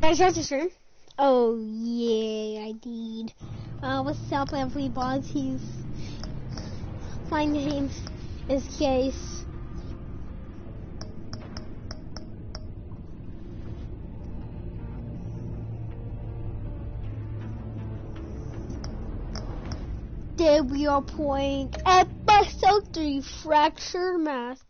Guys, that's your turn. Oh, yeah, I did. What's up, everybody? He's my name is Case. Today we are playing episode 3, Fractured Math.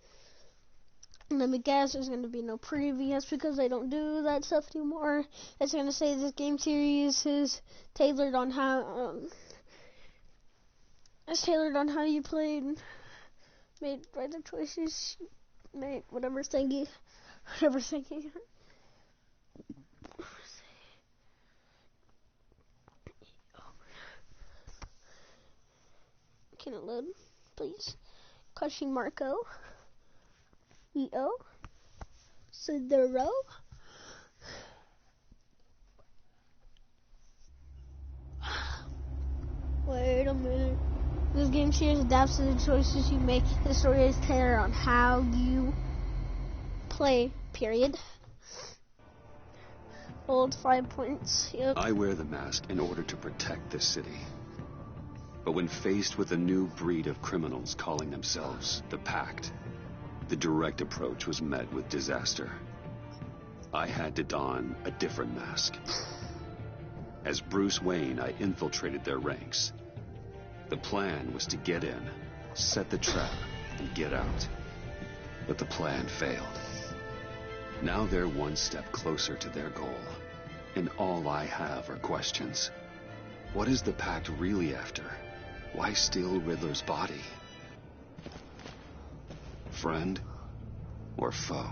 Let me guess, there's going to be no previous because I don't do that stuff anymore. It's going to say this game series is tailored on how you played, made right the choices, made whatever thingy. Can it load, please? Question Marco. EO. Sidero. Wait a minute. This game series adapts to the choices you make. The story is tailored on how you play, period. Hold 5 points. Yep. I wear the mask in order to protect this city. But when faced with a new breed of criminals calling themselves the Pact, the direct approach was met with disaster. I had to don a different mask. As Bruce Wayne, I infiltrated their ranks. The plan was to get in, set the trap, and get out. But the plan failed. Now they're one step closer to their goal. And all I have are questions. What is the Pact really after? Why steal Riddler's body? Friend or foe?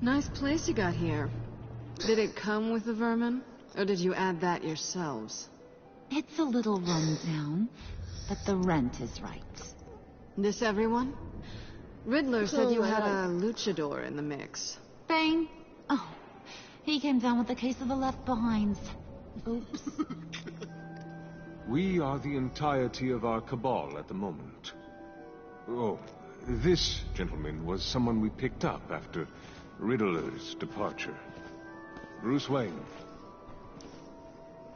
Nice place you got here. Did it come with the vermin? Or did you add that yourselves? It's a little run down, but the rent is right. This everyone? Riddler said you had a luchador in the mix. Bane? Oh, he came down with a case of the left behinds. Oops. We are the entirety of our cabal at the moment. Oh, this gentleman was someone we picked up after Riddler's departure. Bruce Wayne.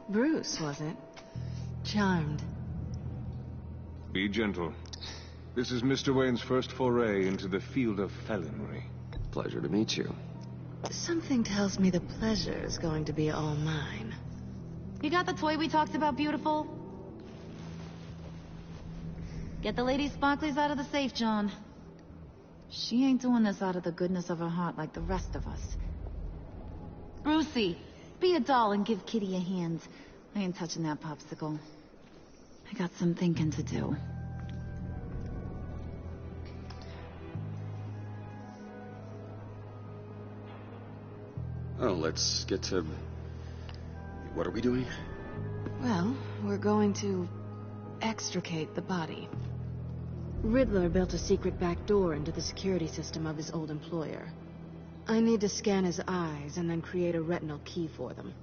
Bruce, was it? Charmed. Be gentle. This is Mr. Wayne's first foray into the field of felonry. Pleasure to meet you. Something tells me the pleasure is going to be all mine. You got the toy we talked about, beautiful? Get the lady sparklies out of the safe, John. She ain't doing this out of the goodness of her heart like the rest of us. Brucey, be a doll and give Kitty a hand. I ain't touching that popsicle. I got some thinking to do. Oh, let's get to... What are we doing? Well, we're going to extricate the body. Riddler built a secret back door into the security system of his old employer. I need to scan his eyes and then create a retinal key for them.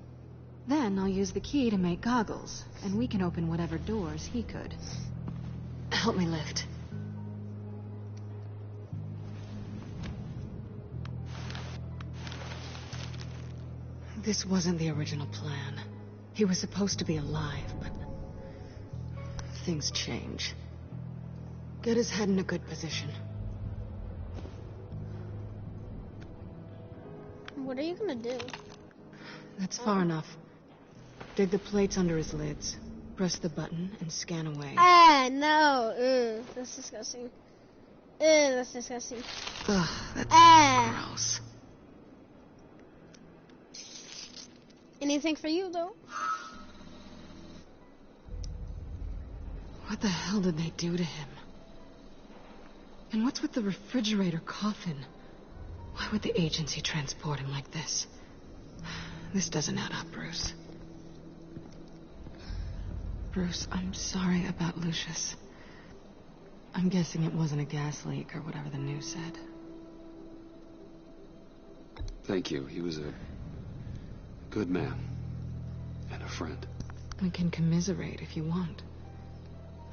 Then I'll use the key to make goggles, and we can open whatever doors he could. Help me lift. This wasn't the original plan. He was supposed to be alive, but things change. Get his head in a good position. What are you gonna do? That's far enough. Dig the plates under his lids. Press the button and scan away. Ah, no. Ew, that's disgusting. Ew, that's disgusting. Ugh, that's gross. Anything for you, though? What the hell did they do to him? And what's with the refrigerator coffin? Why would the agency transport him like this? This doesn't add up, Bruce. Bruce, I'm sorry about Lucius. I'm guessing it wasn't a gas leak or whatever the news said. Thank you. He was a good man. And a friend. We can commiserate if you want.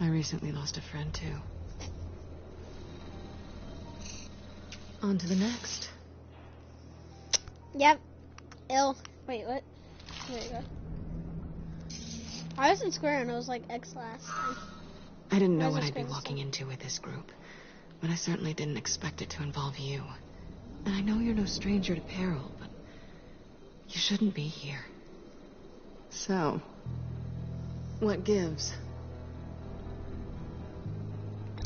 I recently lost a friend, too. On to the next. Yep. L. Wait, what? There you go. I was in square and it was like X last time. I didn't know Why is what it I'd be square this walking time? into with this group, but I certainly didn't expect it to involve you. And I know you're no stranger to peril, but you shouldn't be here. So, what gives?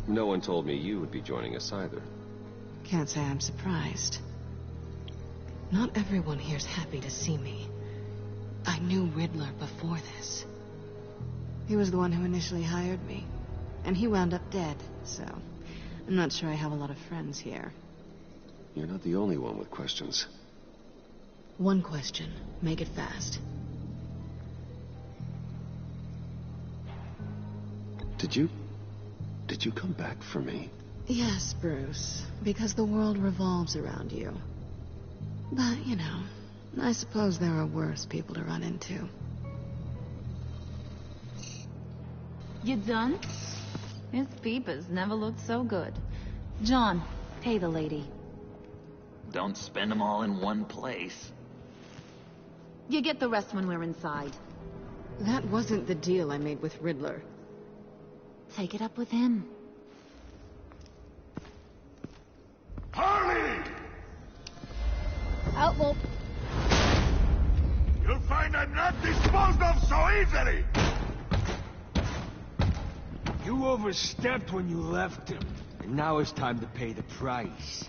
No one told me you would be joining us either. Can't say I'm surprised. Not everyone here's happy to see me. I knew Riddler before this. He was the one who initially hired me, and he wound up dead, so I'm not sure I have a lot of friends here. You're not the only one with questions. One question. Make it fast. Did you come back for me? Yes, Bruce, because the world revolves around you. But, you know, I suppose there are worse people to run into. You done? His peepers never looked so good. John, pay the lady. Don't spend them all in one place. You get the rest when we're inside. That wasn't the deal I made with Riddler. Take it up with him. Harley! Oh, well. You'll find I'm not disposed of so easily! You overstepped when you left him, and now it's time to pay the price.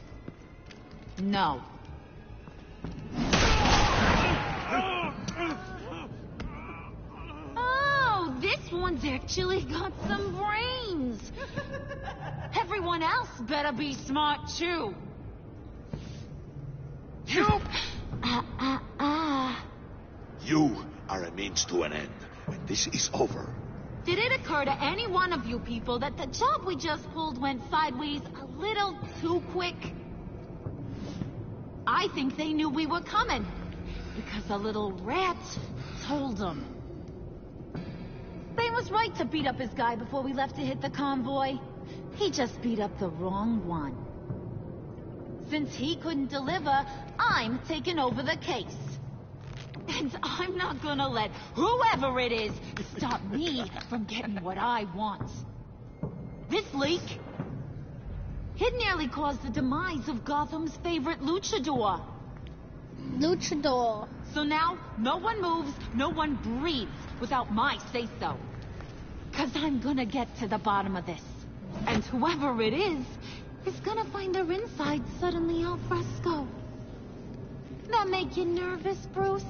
No. Oh, this one's actually got some brains. Everyone else better be smart too. You! Ah. You are a means to an end. When this is over, Did it occur to any one of you people that the job we just pulled went sideways a little too quick? I think they knew we were coming, because a little rat told them. They was right to beat up his guy before we left to hit the convoy. He just beat up the wrong one. Since he couldn't deliver, I'm taking over the case. And I'm not gonna let whoever it is stop me from getting what I want. This leak, it nearly caused the demise of Gotham's favorite luchador. Luchador. So now, no one moves, no one breathes without my say-so. 'Cause I'm gonna get to the bottom of this. And whoever it is gonna find their inside suddenly al fresco. That make you nervous, Bruce?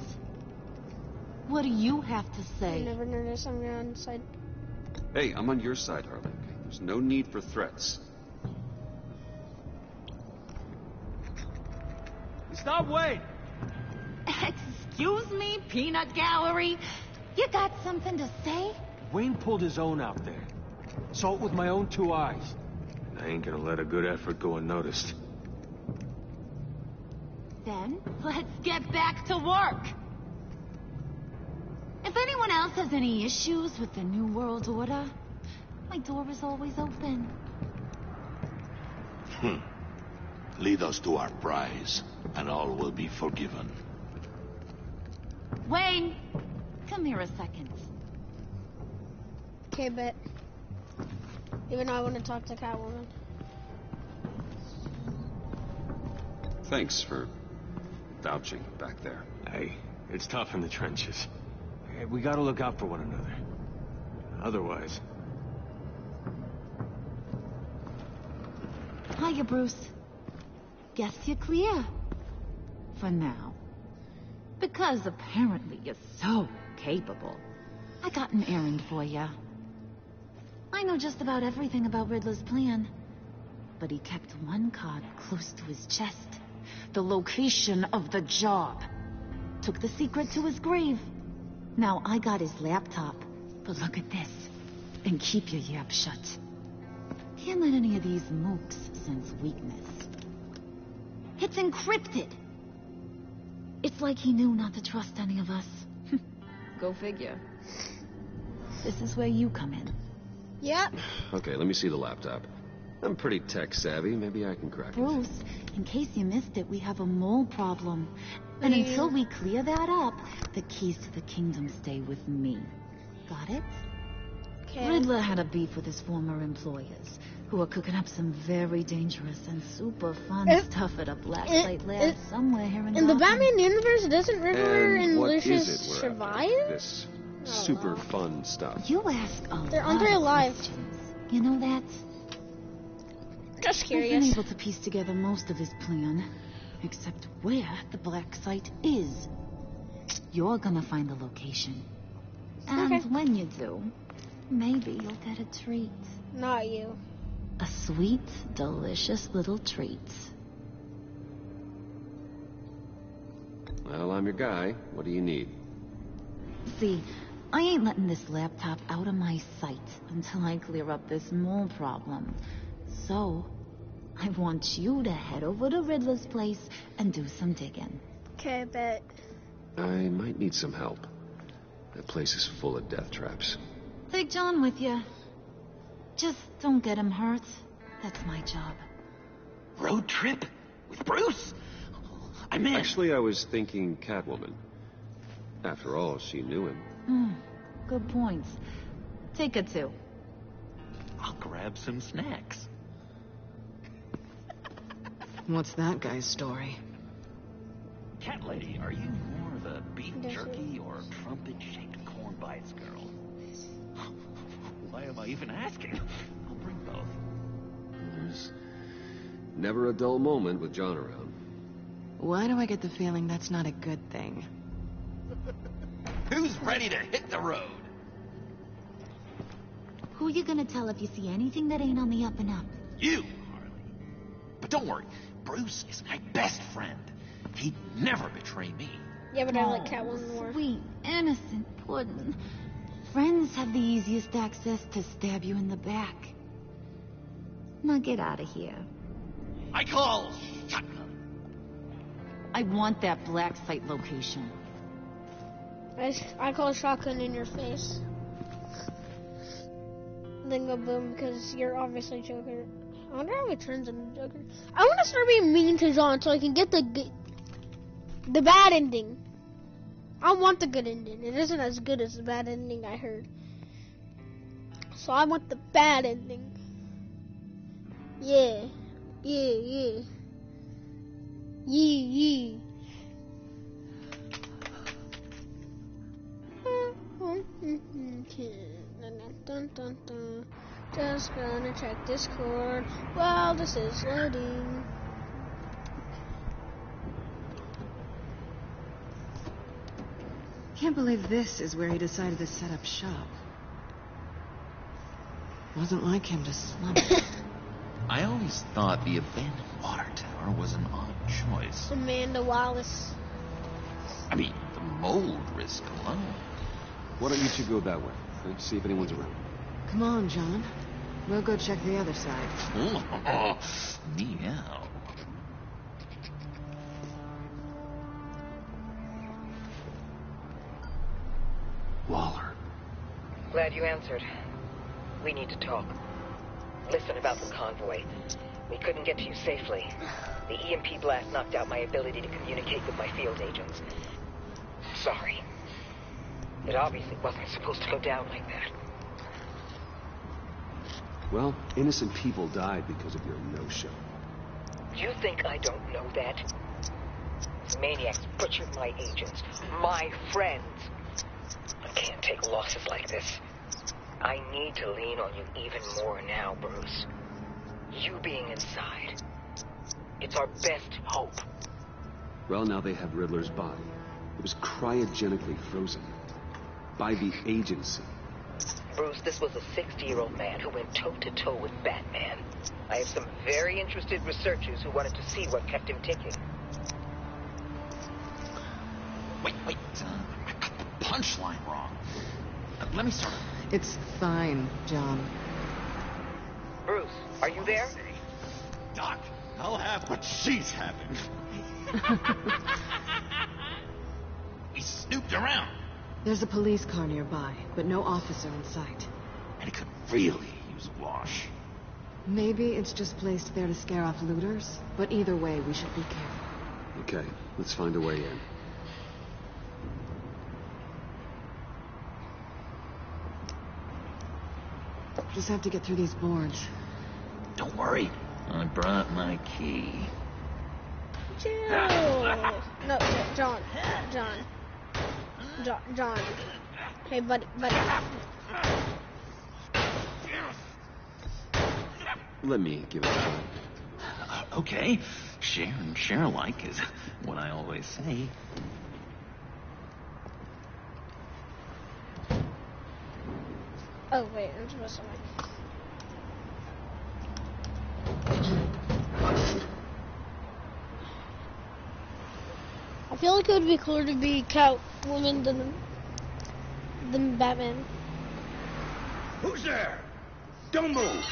What do you have to I say? never noticed on your own side. Hey, I'm on your side, Harley. Okay? There's no need for threats. Stop waiting! Excuse me, peanut gallery? You got something to say? Wayne pulled his own out there. Saw it with my own two eyes. I ain't gonna let a good effort go unnoticed. Then, let's get back to work. If anyone else has any issues with the New World Order, my door is always open. lead us to our prize, and all will be forgiven. Wayne, come here a second. Okay, bet. Even though I want to talk to Catwoman. Thanks for vouching back there. Hey, it's tough in the trenches. Hey, we gotta look out for one another. Otherwise... Hiya, Bruce. Guess you're clear. For now. Because apparently you're so capable. I got an errand for you. I know just about everything about Riddler's plan. But he kept one card close to his chest. The location of the job. Took the secret to his grave. Now I got his laptop. But look at this. And keep your yap shut. Can't let any of these mooks sense weakness. It's encrypted. It's like he knew not to trust any of us. Go figure. This is where you come in. Yep. Okay, let me see the laptop. I'm pretty tech savvy. Maybe I can crack it. Bruce, in case you missed it, we have a mole problem. And until we clear that up, the keys to the kingdom stay with me. Got it? Okay. Riddler had a beef with his former employers, who were cooking up some very dangerous and super fun stuff at a black site lab somewhere here in the Gotham. Batman universe, doesn't Riddler and what is Lucius it we're survive? after? This super fun stuff. You ask a They're lot they're of alive. questions. You know that? Just I've been curious. able to piece together most of his plan, except where the black site is. You're gonna find the location. And Okay. when you do, maybe you'll get a treat. Not you. A sweet, delicious little treat. Well, I'm your guy. What do you need? See, I ain't letting this laptop out of my sight until I clear up this mole problem. So, I want you to head over to Riddler's place and do some digging. Okay, bet. I might need some help. That place is full of death traps. Take John with you. Just don't get him hurt. That's my job. Road trip? With Bruce? I'm in. Actually, I was thinking Catwoman. After all, she knew him. Good points. Take her too. I'll grab some snacks. What's that guy's story? Cat lady, are you more of a beef jerky or trumpet-shaped corn bites girl? Why am I even asking? I'll bring both. There's never a dull moment with John around. Why do I get the feeling that's not a good thing? Who's ready to hit the road? Who you gonna tell if you see anything that ain't on the up and up? You, Harley. But don't worry, Bruce is my best friend. He'd never betray me. Yeah, but I like Catwoman more. Sweet, innocent puddin'. Friends have the easiest access to stab you in the back. Now get out of here. I call shotgun. I want that black site location. I call shotgun in your face. Then go boom because you're obviously Joker. I wonder how he turns into Joker. I want to start being mean to John so I can get the bad ending. I want the good ending. It isn't as good as the bad ending I heard. So I want the bad ending. Yeah. Yeah, yeah. Yeah, yeah. Just gonna check Discord while this is loading. Can't believe this is where he decided to set up shop. Wasn't like him to slump. I always thought the abandoned water tower was an odd choice. Amanda Wallace. I mean, the mold risk alone. Why don't you two go that way? Let's see if anyone's around. Come on, John. We'll go check the other side. Meow. Waller. Glad you answered. We need to talk. Listen about the convoy. We couldn't get to you safely. The EMP blast knocked out my ability to communicate with my field agents. Sorry. It obviously wasn't supposed to go down like that. Well, innocent people died because of your no-show. You think I don't know that? These maniacs butchered my agents, my friends. I can't take losses like this. I need to lean on you even more now, Bruce. You being inside. It's our best hope. Well, now they have Riddler's body. It was cryogenically frozen. By the agency. Bruce, this was a 60-year-old man who went toe-to-toe with Batman. I have some very interested researchers who wanted to see what kept him ticking. Wait. I got the punchline wrong. Let me start. It's fine, John. Bruce, are you there? Doc, I'll have what she's having. We snooped around. There's a police car nearby, but no officer in sight. And it could really use a wash. Maybe it's just placed there to scare off looters, but either way, we should be careful. Okay, let's find a way in. Just have to get through these boards. Don't worry, I brought my key. Chill. No, John. Hey, buddy. Let me give it a try. Okay, share and share alike is what I always say. Oh, wait, I'm supposed to like... I feel like it would be cooler to be Catwoman than Batman. Who's there? Don't move!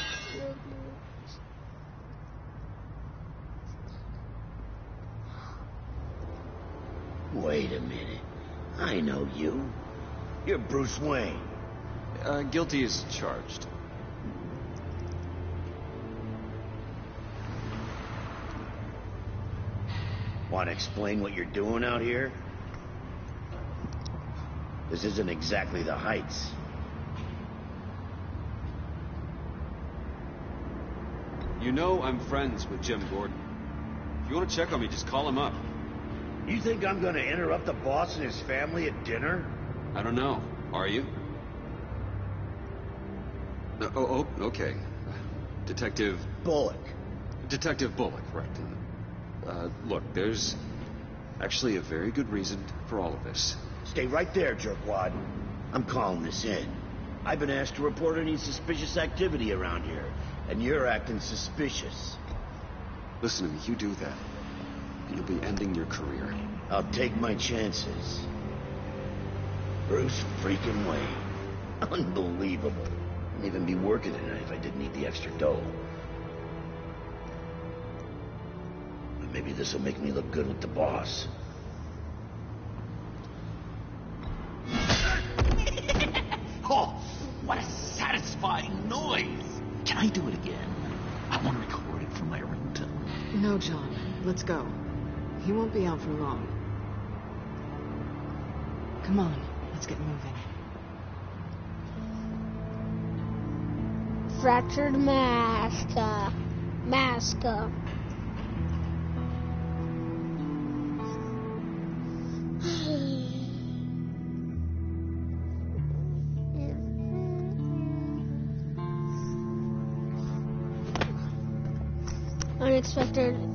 Wait a minute. I know you. You're Bruce Wayne. Guilty as charged. Want to explain what you're doing out here? This isn't exactly the Heights. You know I'm friends with Jim Gordon. If you want to check on me, just call him up. You think I'm gonna interrupt the boss and his family at dinner? I don't know. Are you? Oh, okay. Detective Bullock. Bullock, right. Look, there's actually a very good reason for all of this. Stay right there, jerkwad. I'm calling this in. I've been asked to report any suspicious activity around here, and you're acting suspicious. Listen to me, you do that, and you'll be ending your career. I'll take my chances. Bruce freaking Wayne. Unbelievable. Wouldn't even be working tonight if I didn't need the extra dough. But maybe this will make me look good with the boss. Oh, what a satisfying noise! Can I do it again? I want to record it for my ringtone. No, John. Let's go. He won't be out for long. Come on, let's get moving. Fractured mask.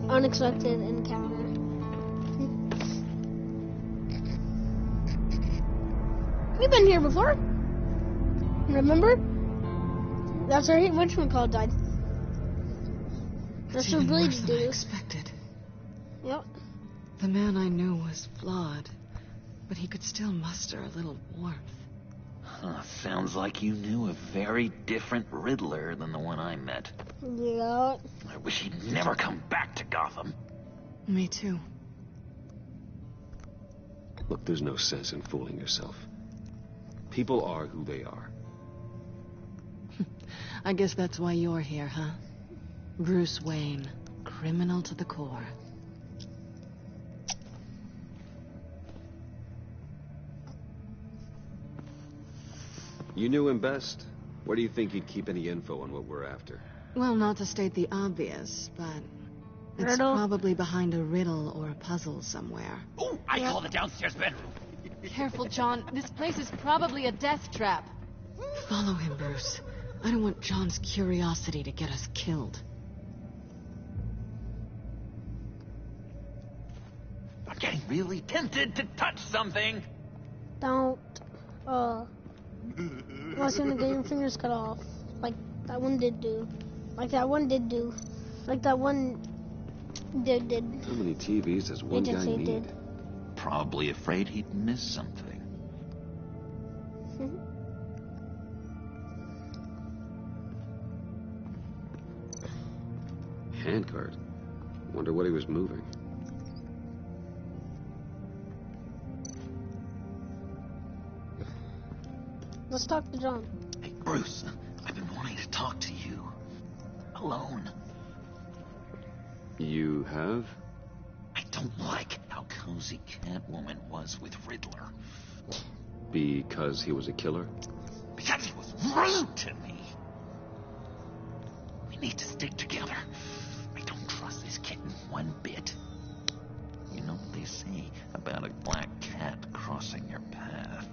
Unexpected encounter. We've been here before. Remember? That's where whatchamacallit died. That's It's where even worse Bleach than I did. expected. Yep. The man I knew was flawed, but he could still muster a little warmth. Sounds like you knew a very different Riddler than the one I met. Yeah. I wish he'd never come back to Gotham. Me too. Look, there's no sense in fooling yourself. People are who they are. I guess that's why you're here, huh? Bruce Wayne, criminal to the core. You knew him best. Where do you think he'd keep any info on what we're after? Well, not to state the obvious, but it's Riddle? probably behind a riddle or a puzzle somewhere. Oh, I call the downstairs bedroom. Careful, John. This place is probably a death trap. Follow him, Bruce. I don't want John's curiosity to get us killed. I'm getting really tempted to touch something. Don't. Unless you're gonna get your fingers cut off. Like that one did do. Like that one did. How many TVs does one guy Agency need? did. Probably afraid he'd miss something. Handcart. Wonder what he was moving. Let's talk to John. Hey, Bruce, I've been wanting to talk to you. Alone. You have? I don't like how cozy Catwoman was with Riddler. Because he was a killer? Because he was rude to me. need to stick together. I don't trust this kitten one bit. You know what they say about a black cat crossing your path?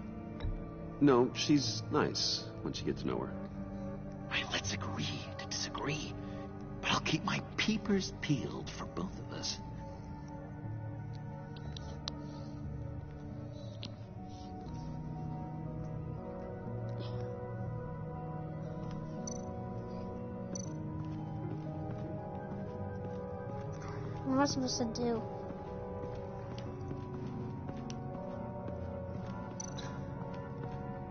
No, she's nice once you get to know her. Right, let's agree to disagree. But I'll keep my peepers peeled for both of us. What am I supposed to do?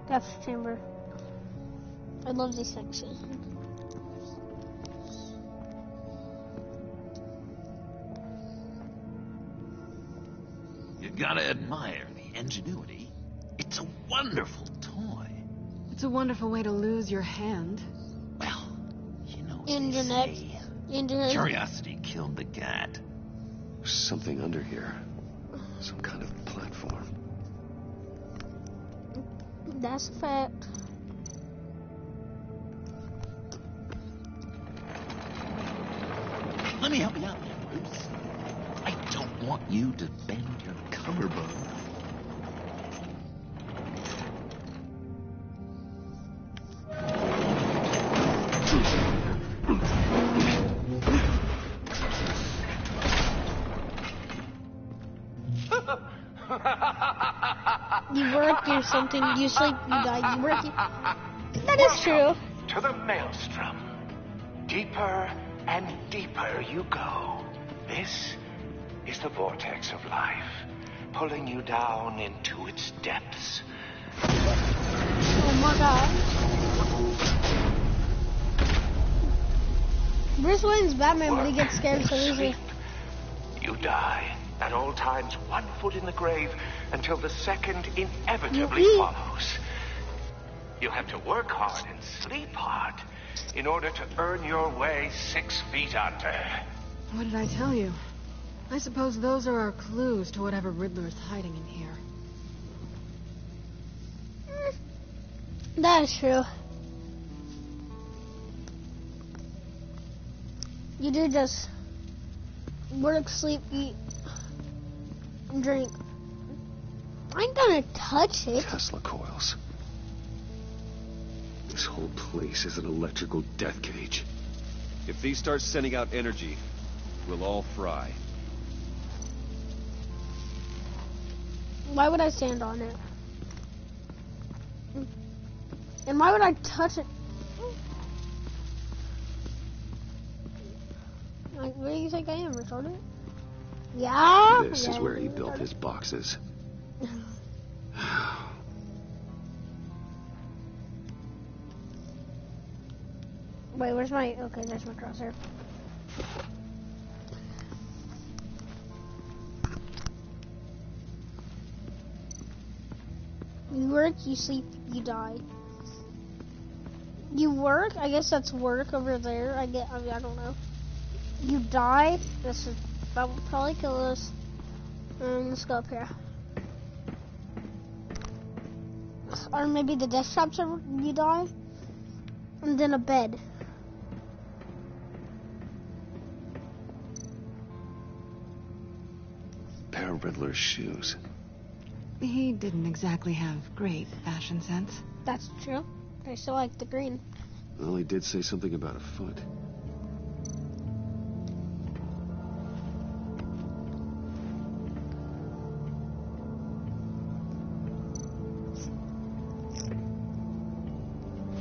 Death chamber. I love this section. You gotta admire the ingenuity. It's a wonderful toy. It's a wonderful way to lose your hand. Well, you know what Internet. they say. Internet. Curiosity killed the cat. There's something under here. Some kind of platform. That's a fact. Let me help you out there, Bruce. I don't want you to bend your collarbone. You work, do something, you sleep, you die, you work, you... That is true. To the maelstrom. Deeper and deeper you go. This is the vortex of life, pulling you down into its depths. Oh my god. Bruce Wayne's Batman, but he gets scared so easily. You die. At all times, 1 foot in the grave until the second inevitably follows. You have to work hard and sleep hard in order to earn your way 6 feet under. What did I tell you? I suppose those are our clues to whatever Riddler is hiding in here. That is true. You do just work, sleep, eat, drink. I ain't gonna touch it. Tesla coils. This whole place is an electrical death cage. If these start sending out energy, we'll all fry. Why would I stand on it? And why would I touch it? Like, where do you think I am, retarded? Yeah? This is where he built his boxes. Wait, where's my... Okay, there's my crosshair. You work, you sleep, you die. You work? I guess that's work over there. I mean, I don't know. You die? That would probably kill us. Let's go up here. Or maybe the desktops you die. And then a bed. Pair of Riddler's shoes. He didn't exactly have great fashion sense. That's true. I still like the green. Well, he did say something about a foot.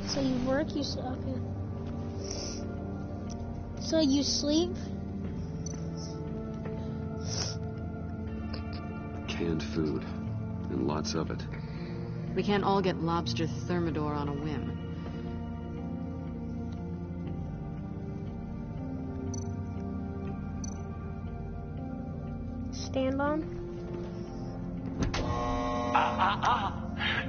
So you work, you sleep. Okay. So you sleep. Canned food. And lots of it. We can't all get lobster thermidor on a whim. Stand on.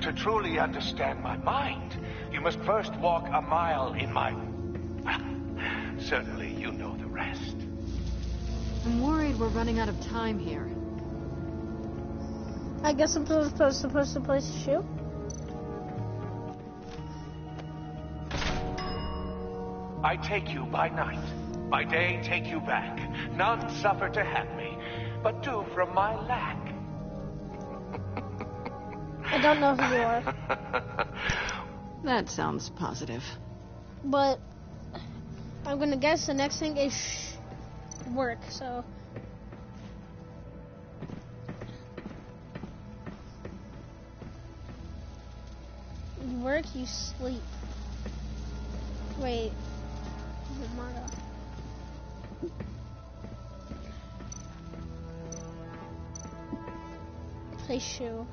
To truly understand my mind, you must first walk a mile in my... Certainly, you know the rest. I'm worried we're running out of time here. I guess I'm supposed to place the shoe. I take you by night. By day, take you back. None suffer to have me, but do from my lack. I don't know who you are. That sounds positive. But I'm gonna guess the next thing is work, so. You work, you sleep. Wait. Play shoe.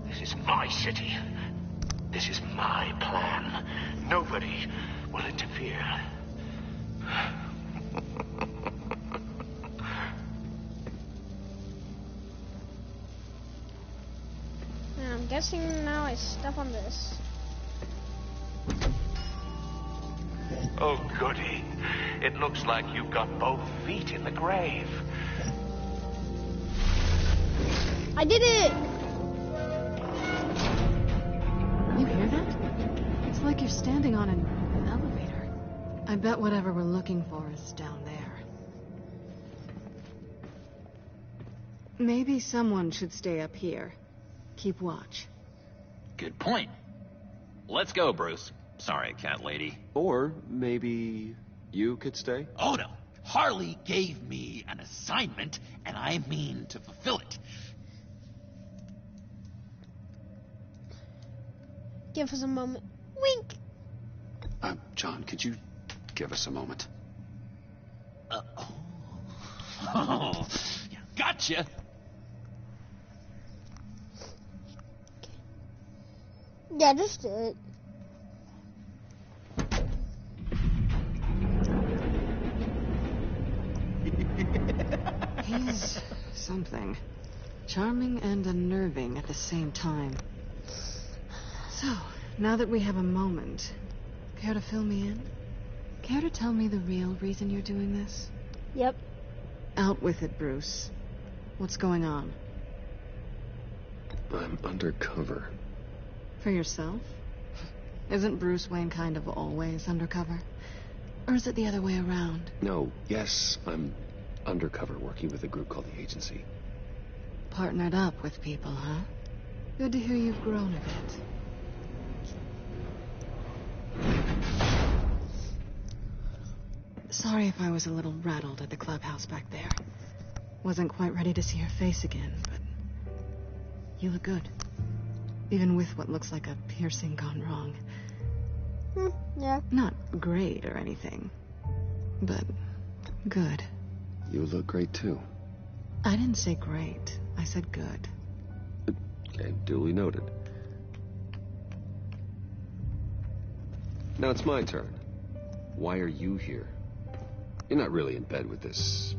This is my city. This is my plan. Nobody will interfere. I'm guessing now I step on this. Oh, goody. It looks like you've got both feet in the grave. I did it! You hear that? It's like you're standing on an elevator. I bet whatever we're looking for is down there. Maybe someone should stay up here. Keep watch. Good point. Let's go, Bruce. Sorry, cat lady. Or maybe you could stay? Oh, no. Harley gave me an assignment, and I mean to fulfill it. Give us a moment. Wink! John, could you give us a moment? Oh, yeah, gotcha. Yeah, just do it. He's something. Charming and unnerving at the same time. So, now that we have a moment, care to fill me in? Care to tell me the real reason you're doing this? Yep. Out with it, Bruce. What's going on? I'm undercover. For yourself? Isn't Bruce Wayne kind of always undercover? Or is it the other way around? No, yes, I'm undercover working with a group called the Agency. Partnered up with people, huh? Good to hear you've grown a bit. Sorry if I was a little rattled at the clubhouse back there. Wasn't quite ready to see your face again, but you look good. Even with what looks like a piercing gone wrong. Yeah. Not great or anything, but good. You look great, too. I didn't say great. I said good. Okay, duly noted. Now it's my turn. Why are you here? You're not really in bed with this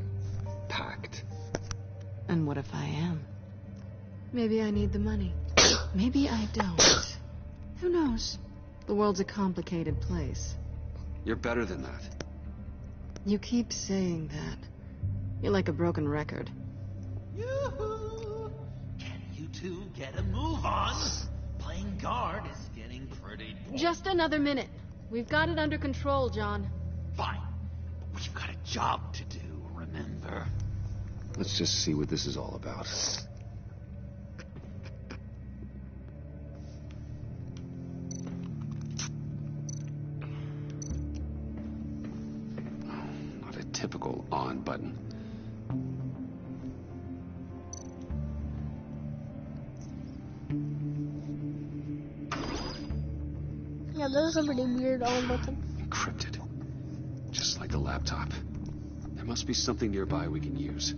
pact. And what if I am? Maybe I need the money. Maybe I don't. Who knows? The world's a complicated place. You're better than that. You keep saying that. You're like a broken record. Yoo-hoo! Can you two get a move on? Playing guard is getting pretty boring. Just another minute. We've got it under control, John. Fine. We've got a job to do, remember? Let's just see what this is all about. Not a typical on button. Yeah, those are pretty weird on button. Encrypted. Just like the laptop. There must be something nearby we can use.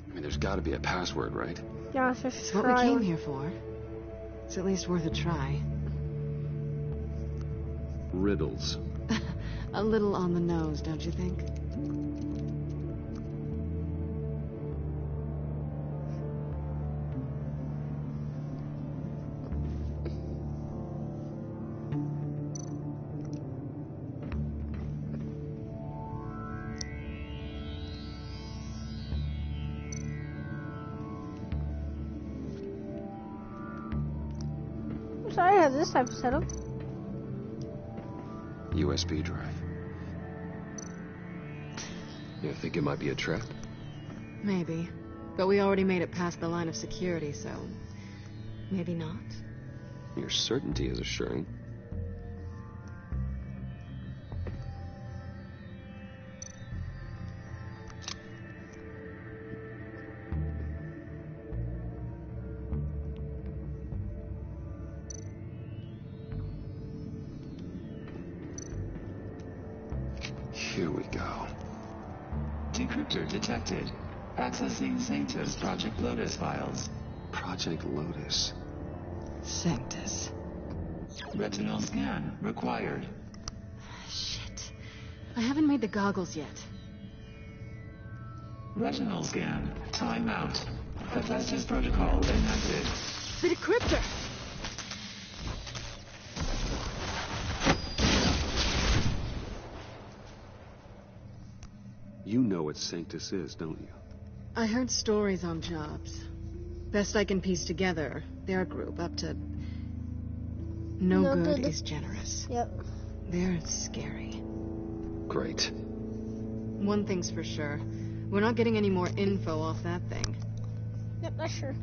I mean, there's got to be a password, right? Yeah, it's just It's what we came here for. It's at least worth a try. Riddles. A little on the nose, don't you think? have this type of setup. USB drive. You think it might be a trap? Maybe. But we already made it past the line of security, so... maybe not. Your certainty is assuring. Here we go. Decryptor detected. Accessing Sanctus Project Lotus files. Project Lotus. Sanctus. Retinal scan required. Shit. I haven't made the goggles yet. Retinal scan. Timeout. Hephaestus protocol enacted. The decryptor! You know what Sanctus is, don't you? I heard stories on jobs. Best I can piece together, their group up to... No good is generous. Yep. They're scary. Great. One thing's for sure. We're not getting any more info off that thing. Yep, that's sure.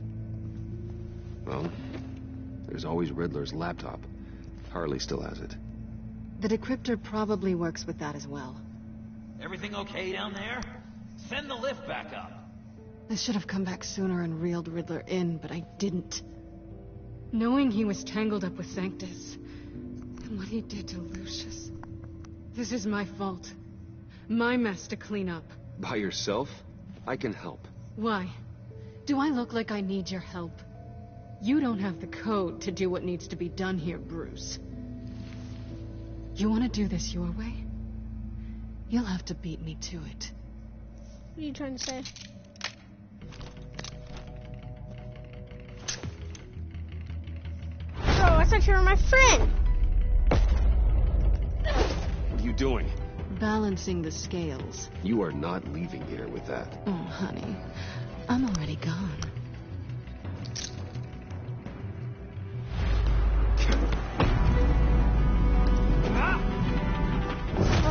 Well, there's always Riddler's laptop. Harley still has it. The decryptor probably works with that as well. Everything okay down there? Send the lift back up. I should have come back sooner and reeled Riddler in, but I didn't. Knowing he was tangled up with Sanctus, and what he did to Lucius. This is my fault. My mess to clean up. By yourself? I can help. Why? Do I look like I need your help? You don't have the code to do what needs to be done here, Bruce. You want to do this your way? You'll have to beat me to it. What are you trying to say? Oh, I thought you were my friend! What are you doing? Balancing the scales. You are not leaving here with that. Oh, honey. I'm already gone.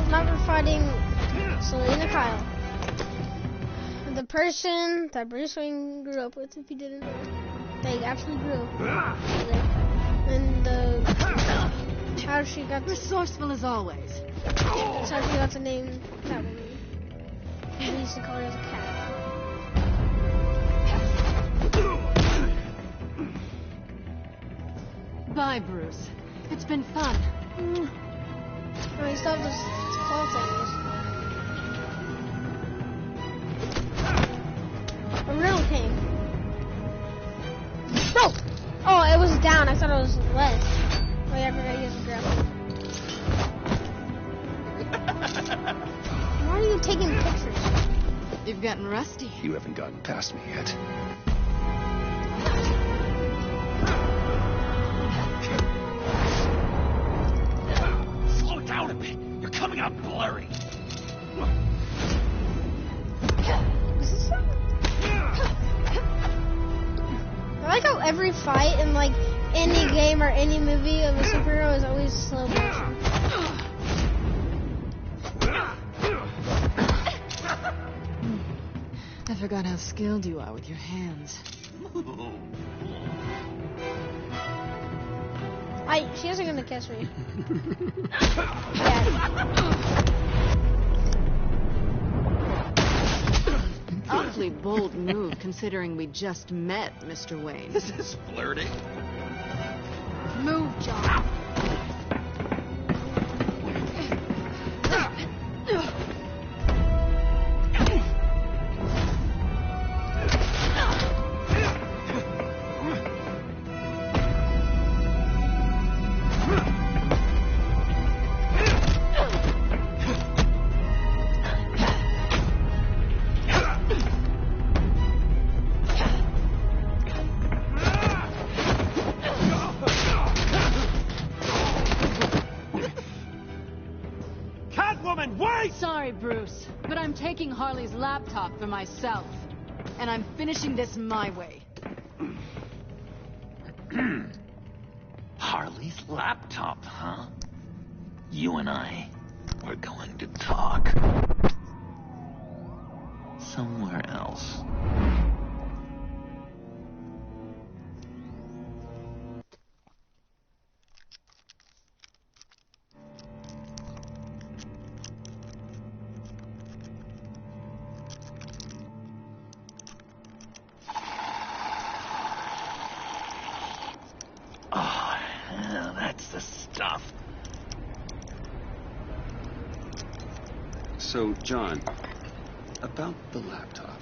Now we're fighting Selena Kyle. The person that Bruce Wayne grew up with, if you didn't know. They actually grew up with. And how she got... Resourceful as always. That's how she got the name Catwoman. We used to call her as a cat. Bye, Bruce. It's been fun. Oh, he still have those claw things. A real king. No! Oh, it was down. I thought it was left. Oh yeah, I forgot he has a grapple. Why are you taking pictures? You've gotten rusty. You haven't gotten past me yet. Slow down a bit. You're coming out blurry. I like how every fight in like any game or any movie of a superhero is always slow motion. I forgot how skilled you are with your hands. She isn't gonna catch me. Awfully bold move, considering we just met, Mr. Wayne. This is flirting. Move, John. Sorry, Bruce, but I'm taking Harley's laptop for myself. And I'm finishing this my way. Harley. Harley's laptop, huh? You and I, we're going to talk. Somewhere else. Oh, yeah, that's the stuff. So, John, about the laptop.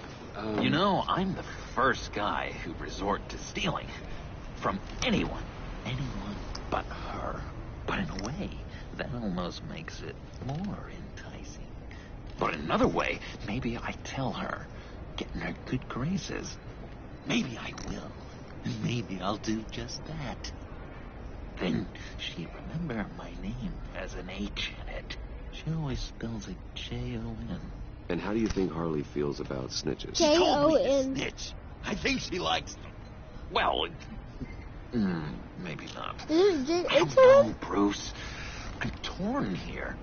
You know, I'm the first guy who'd resort to stealing. From anyone. Anyone but her. But in a way, that almost makes it more enticing. But in another way, maybe I tell her, get in her good graces. Maybe I will. And maybe I'll do just that. Then she'd remember my name has an H in it. She always spells it J-O-N. And how do you think Harley feels about snitches? She told me to snitch. I think she likes them. Well, maybe not. I don't know, Bruce. I'm torn here.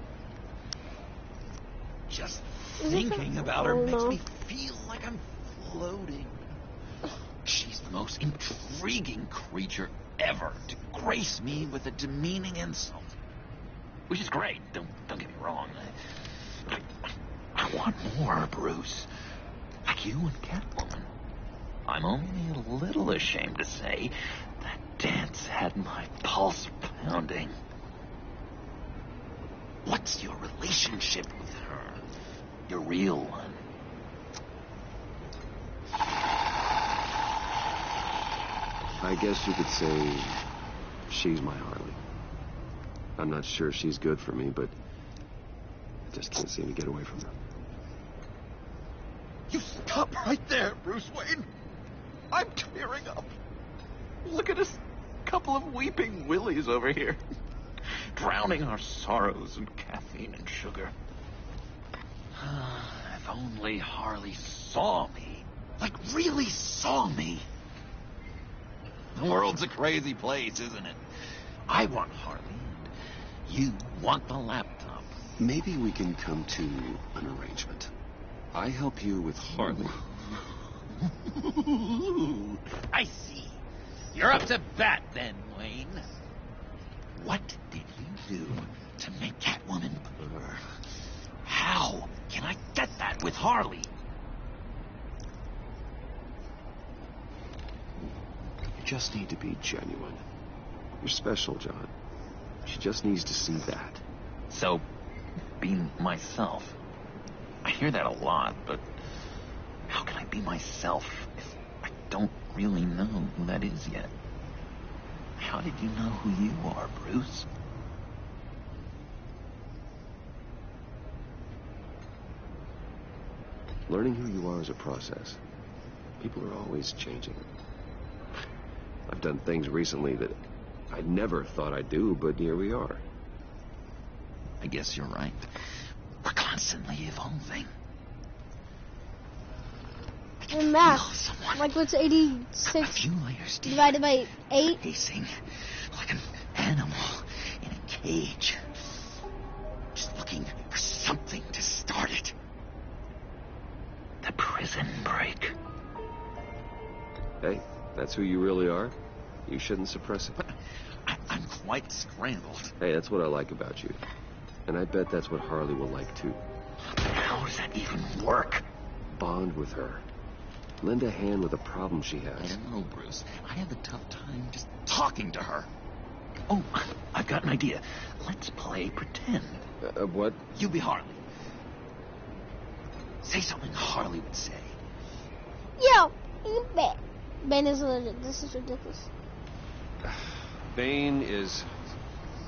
Just thinking about her makes me feel like I'm floating. She's the most intriguing creature ever to grace me with a demeaning insult. Which is great, don't get me wrong. I want more, Bruce. Like you and Catwoman. I'm only a little ashamed to say that dance had my pulse pounding. What's your relationship with her? Your real one? I guess you could say she's my Harley. I'm not sure she's good for me, but I just can't seem to get away from her. You stop right there, Bruce Wayne. I'm tearing up. Look at us, couple of weeping willies over here. Drowning our sorrows in caffeine and sugar. If only Harley saw me. Like, really saw me. The world's a crazy place, isn't it? I want Harley, and you want the laptop. Maybe we can come to an arrangement. I help you with Harley. I see. You're up to bat then, Wayne. What did you do to make Catwoman purr? How can I get that with Harley? You just need to be genuine. You're special, John. She just needs to see that. So, be myself. I hear that a lot, but how can I be myself if I don't really know who that is yet? How did you know who you are, Bruce? Learning who you are is a process. People are always changing. I've done things recently that I never thought I'd do, but here we are. I guess you're right. We're constantly evolving. In math, like what's 86 divided by 8? Pacing like an animal in a cage. Just looking for something to start it. The prison break. Hey, that's who you really are. You shouldn't suppress it. But I'm quite scrambled. Hey, that's what I like about you. And I bet that's what Harley will like, too. How does that even work? Bond with her. Lend a hand with a problem she has. I don't know, Bruce. I have a tough time just talking to her. Oh, I've got an idea. Let's play pretend. What? You be Harley. Say something Harley would say. Yo, Ben. Ben is allergic. This is ridiculous. Bane is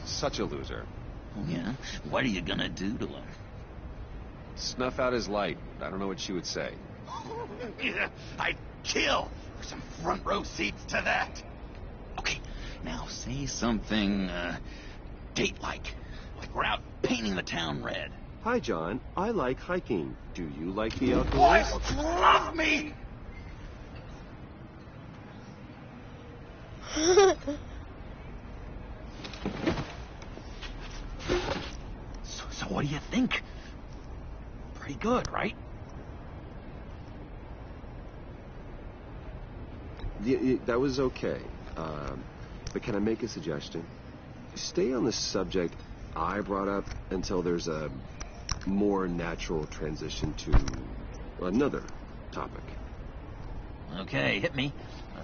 such a loser. Oh, yeah? What are you gonna do to him? Snuff out his light. I don't know what she would say. Yeah, I'd kill for some front row seats to that. Okay, now say something, date-like. Like we're out painting the town red. Hi, John. I like hiking. Do you like the outdoors? Boys love me! what do you think? Pretty good, right? That was okay. But can I make a suggestion? Stay on the subject I brought up until there's a more natural transition to another topic. Okay, hit me.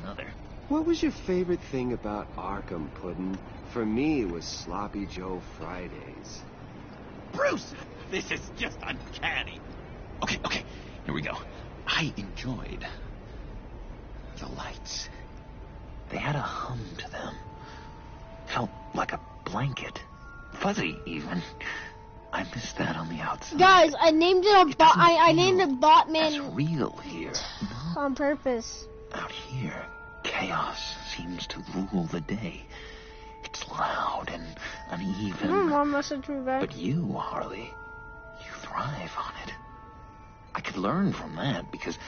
Another. What was your favorite thing about Arkham, Puddin'? For me, it was Sloppy Joe Fridays. Bruce! This is just uncanny. Okay, here we go. I enjoyed the lights. They had a hum to them. Felt like a blanket. Fuzzy, even. I missed that on the outside. Guys, I named it I named it Botman. It's real here. On purpose. Out here, chaos seems to rule the day. It's loud and uneven. My mom messaged me back. But you, Harley, you thrive on it. I could learn from that because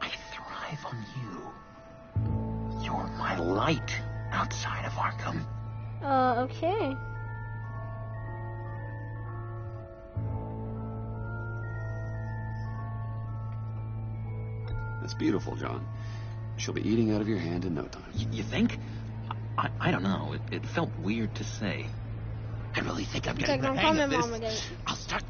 I thrive on you. You're my light outside of Arkham. Okay. That's beautiful, John. She'll be eating out of your hand in no time. You think? I don't know. It felt weird to say. I really think I'm getting the hang of this. I'll start...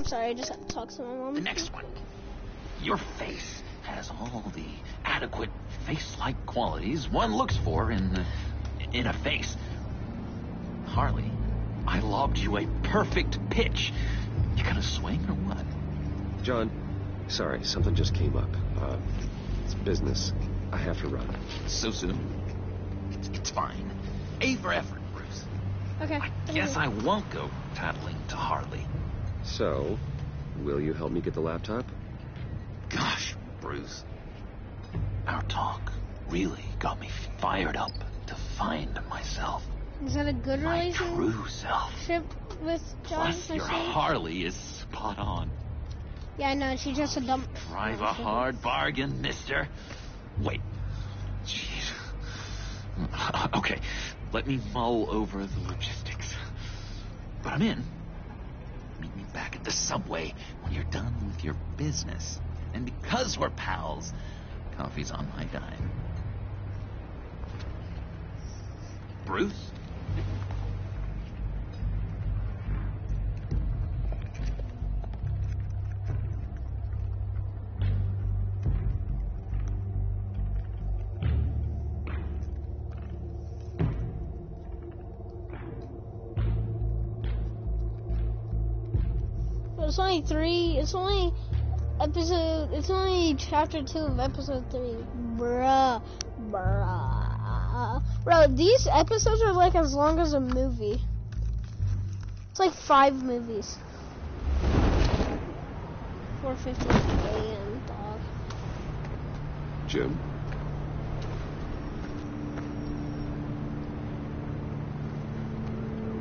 I'm sorry, I just had to talk to my mom. The next one. Your face has all the adequate face-like qualities one looks for in a face. Harley, I lobbed you a perfect pitch. You gonna swing or what? John, sorry, something just came up. It's business. I have to run. So soon? It's fine. A for effort, Bruce. Okay. I guess I won't go tattling to Harley. So, will you help me get the laptop? Gosh, Bruce. Our talk really got me fired up to find myself. Is that a good My relationship true self. with John? Plus, your Harley is spot on. Yeah, I know. She's just a dumb... Drive a hard bargain, mister. Wait. Jeez. Okay, let me mull over the logistics. But I'm in. Meet me back at the subway when you're done with your business. And because we're pals, coffee's on my dime. Bruce? It's only chapter 2 of episode 3. Bruh. Bro, these episodes are like as long as a movie. It's like 5 movies. 4:50 a.m. dog. Jim?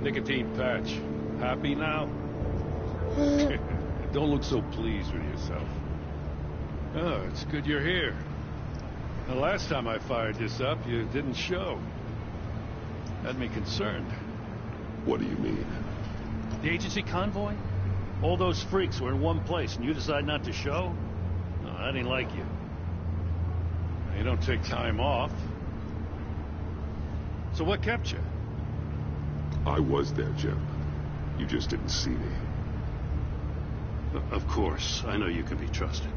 Nicotine patch. Happy now? Don't look so pleased with yourself. Oh, it's good you're here. The last time I fired this up, you didn't show. Had me concerned. What do you mean? The agency convoy? All those freaks were in one place, and you decide not to show? No, I didn't like you. You don't take time off. So what kept you? I was there, Jim. You just didn't see me. Of course, I know you can be trusted.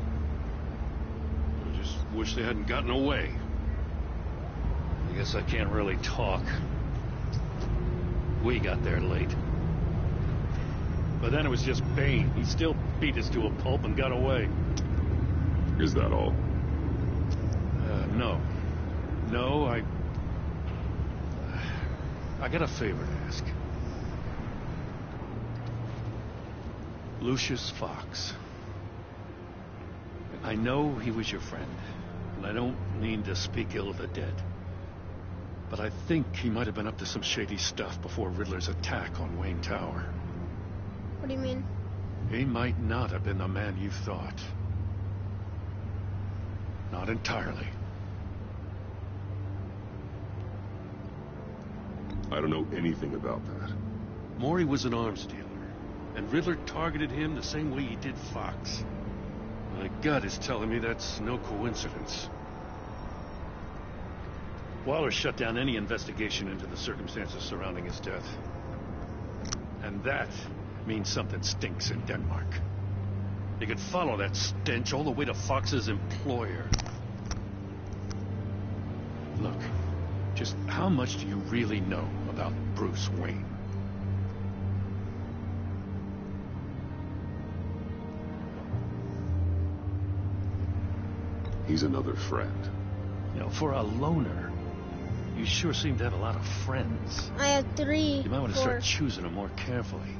I just wish they hadn't gotten away. I guess I can't really talk. We got there late. But then it was just Bane. He still beat us to a pulp and got away. Is that all? No. No, I got a favor to ask. Lucius Fox. I know he was your friend, and I don't mean to speak ill of the dead. But I think he might have been up to some shady stuff before Riddler's attack on Wayne Tower. What do you mean? He might not have been the man you thought. Not entirely. I don't know anything about that. Maury was an arms dealer, and Riddler targeted him the same way he did Fox. My gut is telling me that's no coincidence. Waller shut down any investigation into the circumstances surrounding his death. And that means something stinks in Denmark. You could follow that stench all the way to Fox's employer. Look, just how much do you really know about Bruce Wayne? He's another friend. You know, for a loner, you sure seem to have a lot of friends. I have 3. You might want to 4. start choosing them more carefully.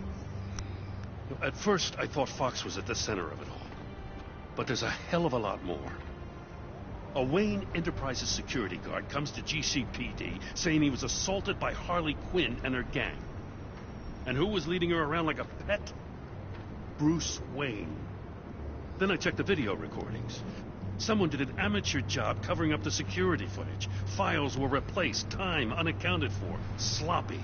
You know, at first, I thought Fox was at the center of it all. But there's a hell of a lot more. A Wayne Enterprises security guard comes to GCPD saying he was assaulted by Harley Quinn and her gang. And who was leading her around like a pet? Bruce Wayne. Then I checked the video recordings. Someone did an amateur job covering up the security footage. Files were replaced, time unaccounted for, sloppy.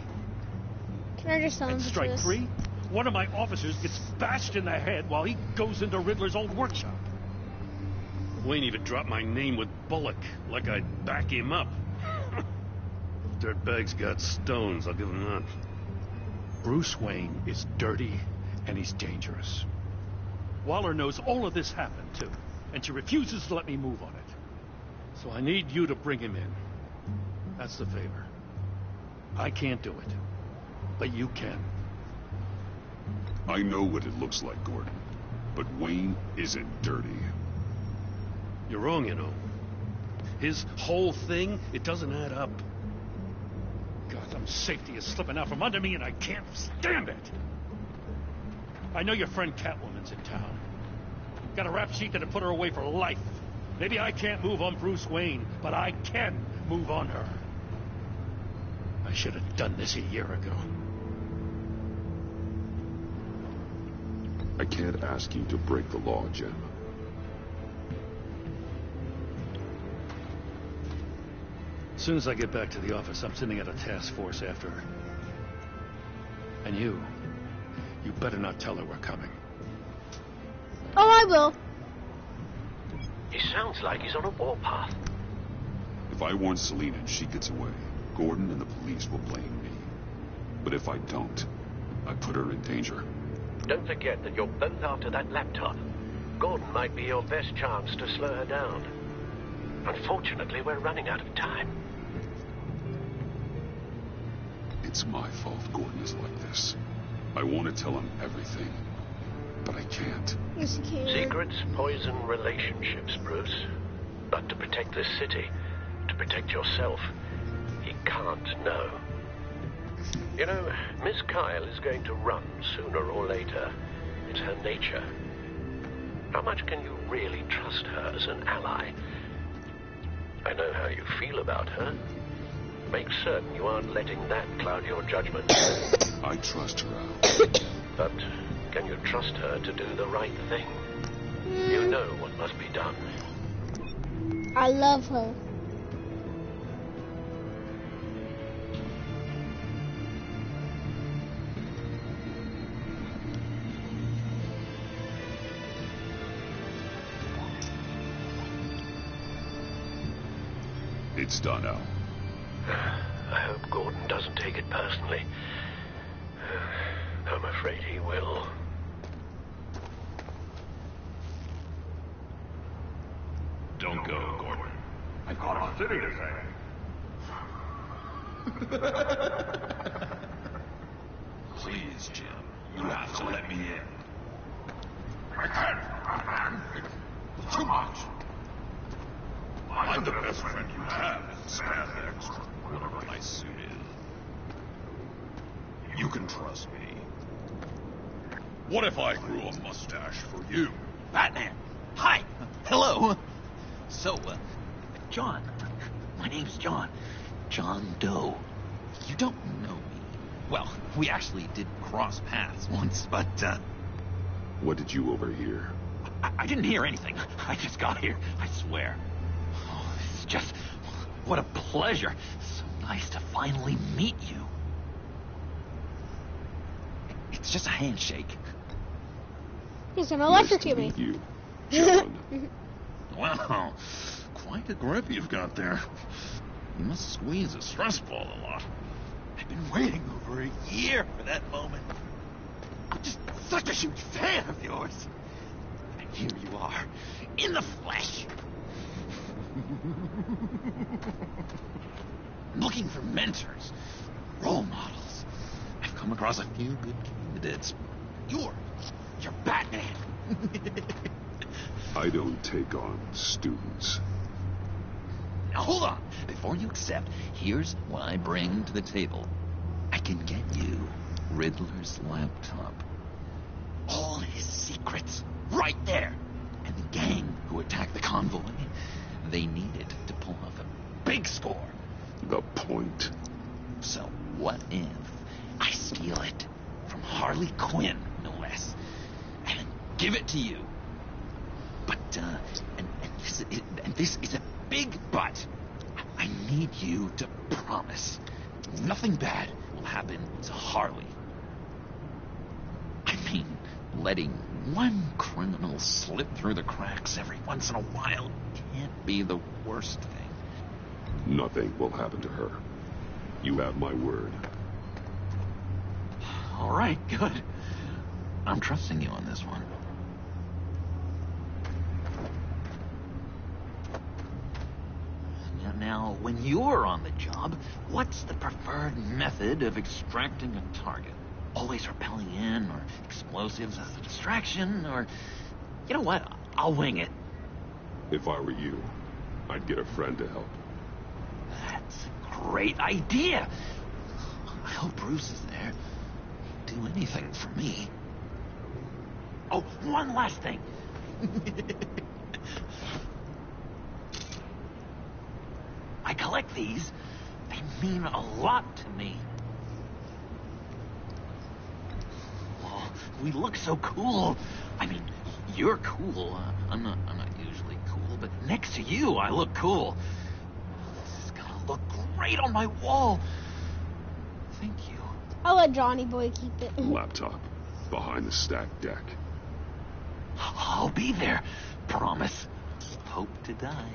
Can I just tell him And the strike truth? 3, one of my officers gets bashed in the head while he goes into Riddler's old workshop. Wayne even dropped my name with Bullock, like I'd back him up. Dirtbag's got stones, I'll give him that. Bruce Wayne is dirty, and he's dangerous. Waller knows all of this happened, too. And she refuses to let me move on it. So I need you to bring him in. That's the favor. I can't do it. But you can. I know what it looks like, Gordon. But Wayne isn't dirty. You're wrong, you know. His whole thing, it doesn't add up. Goddamn safety is slipping out from under me and I can't stand it. I know your friend Catwoman's in town. Got a rap sheet that'll put her away for life. Maybe I can't move on Bruce Wayne, but I can move on her. I should have done this a year ago. I can't ask you to break the law, Jim. As soon as I get back to the office, I'm sending out a task force after her. And you better not tell her we're coming. Oh, I will. He sounds like he's on a warpath. If I warn Selina and she gets away, Gordon and the police will blame me. But if I don't, I put her in danger. Don't forget that you're both after that laptop. Gordon might be your best chance to slow her down. Unfortunately, we're running out of time. It's my fault Gordon is like this. I want to tell him everything, but I can't. Yes, you can. Secrets poison relationships, Bruce. But to protect this city, to protect yourself, he can't know. You know, Miss Kyle is going to run sooner or later. It's her nature. How much can you really trust her as an ally? I know how you feel about her. Make certain you aren't letting that cloud your judgment. I trust her, Al. But can you trust her to do the right thing? You know what must be done. I love her. It's done, Al. I hope Gordon doesn't take it personally. I'm afraid he will. Don't go, Gordon. I got a city to save. Please, Jim. You have to let me in. I can't. It's too much. I'm the best friend you have in spandex, whatever my suit is. You can trust me. What if I grew a mustache for you? Batman! Hi! Hello! So, John. My name's John. John Doe. You don't know me. Well, we actually did cross paths once, but, What did you overhear? I didn't hear anything. I just got here, I swear. Oh, it's just... what a pleasure. So nice to finally meet you. It's just a handshake. He's gonna electrocute me. You, John. Wow, quite a grip you've got there. You must squeeze a stress ball a lot. I've been waiting over a year for that moment. I'm just such a huge fan of yours. And here you are, in the flesh. I'm looking for mentors, role models. I've come across a few good candidates. You're Batman. I don't take on students. Now hold on. Before you accept, here's what I bring to the table. I can get you Riddler's laptop. All his secrets, right there. And the gang who attacked the convoy, they needed to pull off a big score. The point. So what if I steal it from Harley Quinn, no less, and give it to you? But, and this is a big but. I need you to promise nothing bad will happen to Harley. I mean, letting one criminal slip through the cracks every once in a while can't be the worst thing. Nothing will happen to her. You have my word. All right, good. I'm trusting you on this one. Now, when you're on the job, what's the preferred method of extracting a target? Always rappelling in, or explosives as a distraction, or... You know what? I'll wing it. If I were you, I'd get a friend to help. That's a great idea. I hope Bruce is there. He'd do anything for me. Oh, one last thing. I collect these. They mean a lot to me. Oh, we look so cool. I mean, you're cool. I'm not usually cool, but next to you, I look cool. This is gonna look great on my wall. Thank you. I'll let Johnny Boy keep it. Laptop. Behind the stacked deck. I'll be there. Promise. Hope to die.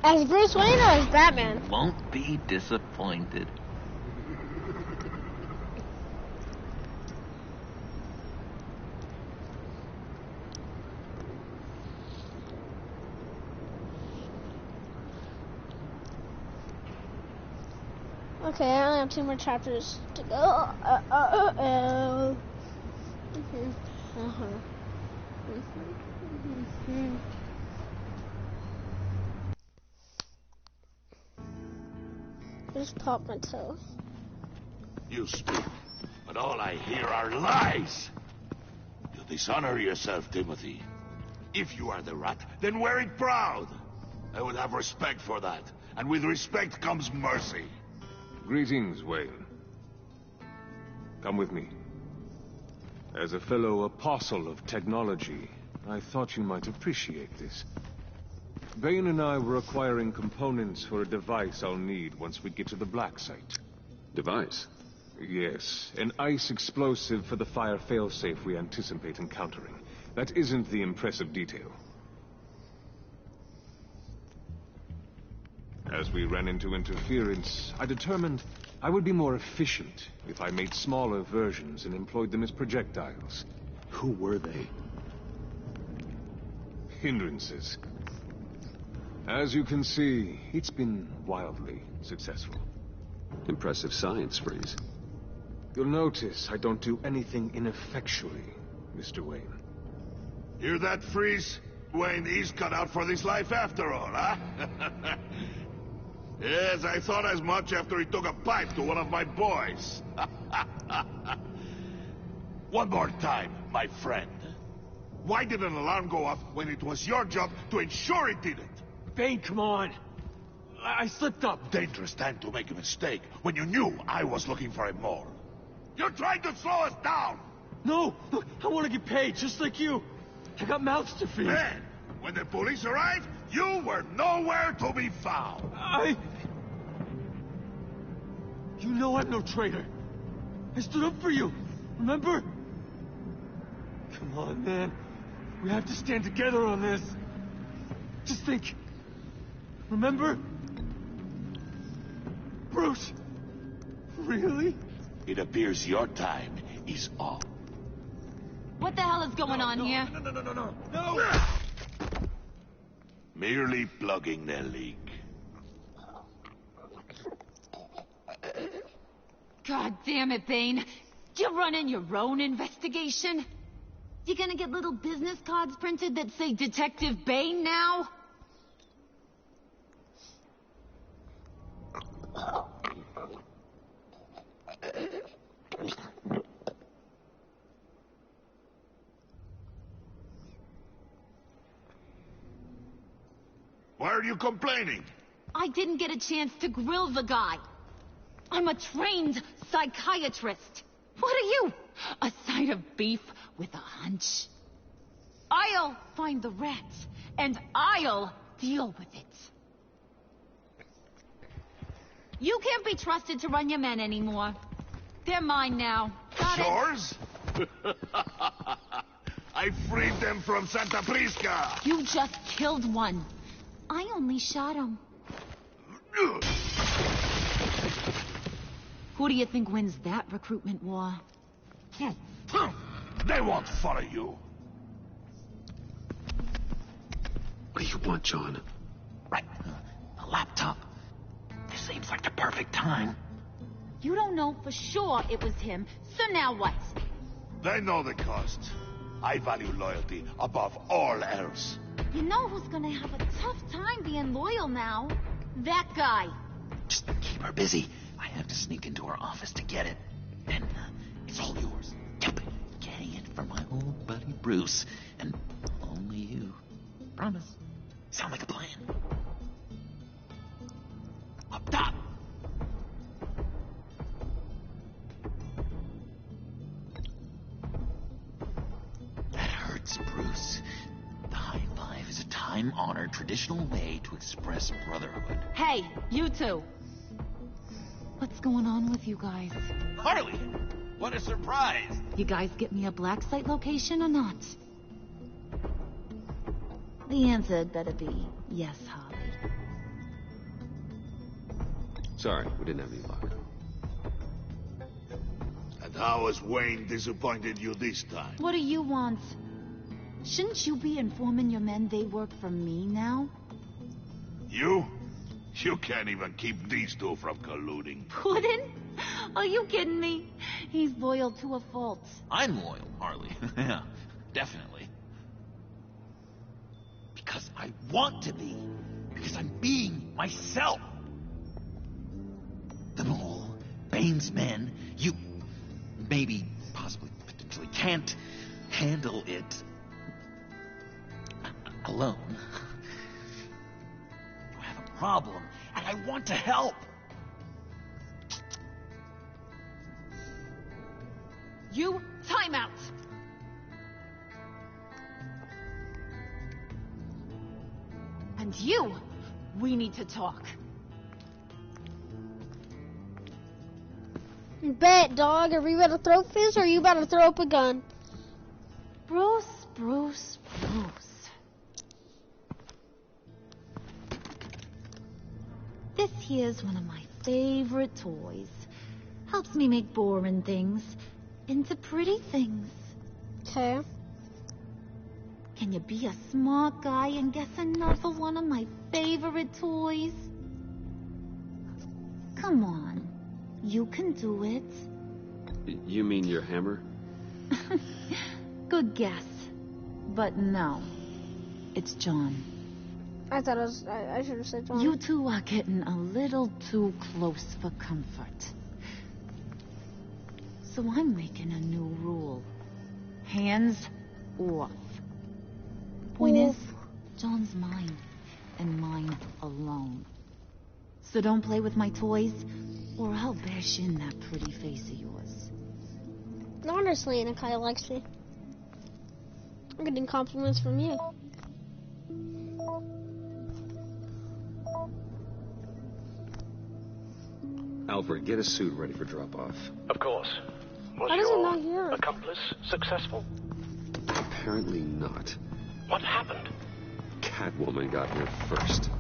As Bruce Wayne or as Batman? Won't be disappointed. Okay, I only have 2 more chapters to go. Just pop my toe. You speak, but all I hear are lies. You dishonor yourself, Timothy. If you are the rat, then wear it proud. I would have respect for that, and with respect comes mercy. Greetings, Wayne. Come with me. As a fellow apostle of technology, I thought you might appreciate this. Bane and I were acquiring components for a device I'll need once we get to the Black Site. Device? Yes, an ice explosive for the fire failsafe we anticipate encountering. That isn't the impressive detail. As we ran into interference, I determined I would be more efficient if I made smaller versions and employed them as projectiles. Who were they? Hindrances. As you can see, it's been wildly successful. Impressive science, Freeze. You'll notice I don't do anything ineffectually, Mr. Wayne. Hear that, Freeze? Wayne, he's cut out for this life after all, huh? Yes, I thought as much after he took a pipe to one of my boys. One more time, my friend. Why did an alarm go off when it was your job to ensure it didn't? Bane, come on. I slipped up. Dangerous time to make a mistake when you knew I was looking for him more. You're trying to slow us down! No! I want to get paid, just like you. I got mouths to feed. Then, when the police arrived, you were nowhere to be found. You know I'm no traitor. I stood up for you, remember? Come on, man. We have to stand together on this. Just think. Remember? Bruce. Really? It appears your time is up. What the hell is going on here? No! Merely plugging the leak. God damn it, Bane. You're running your own investigation? You gonna get little business cards printed that say Detective Bane now? Why are you complaining? I didn't get a chance to grill the guy. I'm a trained psychiatrist. What are you? A side of beef with a hunch? I'll find the rats, and I'll deal with it. You can't be trusted to run your men anymore. They're mine now. Got it? Yours? I freed them from Santa Prisca. You just killed one. I only shot him. Who do you think wins that recruitment war? They won't follow you. What do you want, John? Right. A laptop. This seems like the perfect time. You don't know for sure it was him, so now what? They know the cost. I value loyalty above all else. You know who's gonna have a tough time being loyal now? That guy. Just keep her busy. I have to sneak into her office to get it. Then it's all yours. Yep. Getting it from my old buddy Bruce. And only you. Promise. Sound like a plan. Up top. That hurts, Bruce. The high five is a time-honored traditional way to express brotherhood. Hey, you two. What's going on with you guys? Harley! What a surprise! You guys get me a black site location or not? The answer had better be yes, Harley. Sorry, we didn't have any luck. And how has Wayne disappointed you this time? What do you want? Shouldn't you be informing your men they work for me now? You? You can't even keep these two from colluding. Puddin'? Are you kidding me? He's loyal to a fault. I'm loyal, Harley. Yeah, definitely. Because I want to be. Because I'm being myself. The Mole, Bane's men, you maybe, possibly, potentially can't handle it alone. You have a problem, and I want to help. You, time out. And you, we need to talk. Bet, dog. Are we about to throw fists or are you about to throw up a gun? Bruce. This here's one of my favorite toys. Helps me make boring things into pretty things. Okay. Can you be a smart guy and guess another one of my favorite toys? Come on. You can do it. You mean your hammer? Good guess. But no. It's John. I thought it was... I should have said John. You two are getting a little too close for comfort. So I'm making a new rule. Hands off. Point is, John's mine. And mine alone. So don't play with my toys, or I'll bash in that pretty face of yours. Honestly, Nakai likes me. I'm getting compliments from you. Alfred, get a suit ready for drop-off. Of course. Was How does it not your hear us? accomplice successful? Apparently not. What happened? Catwoman got here first.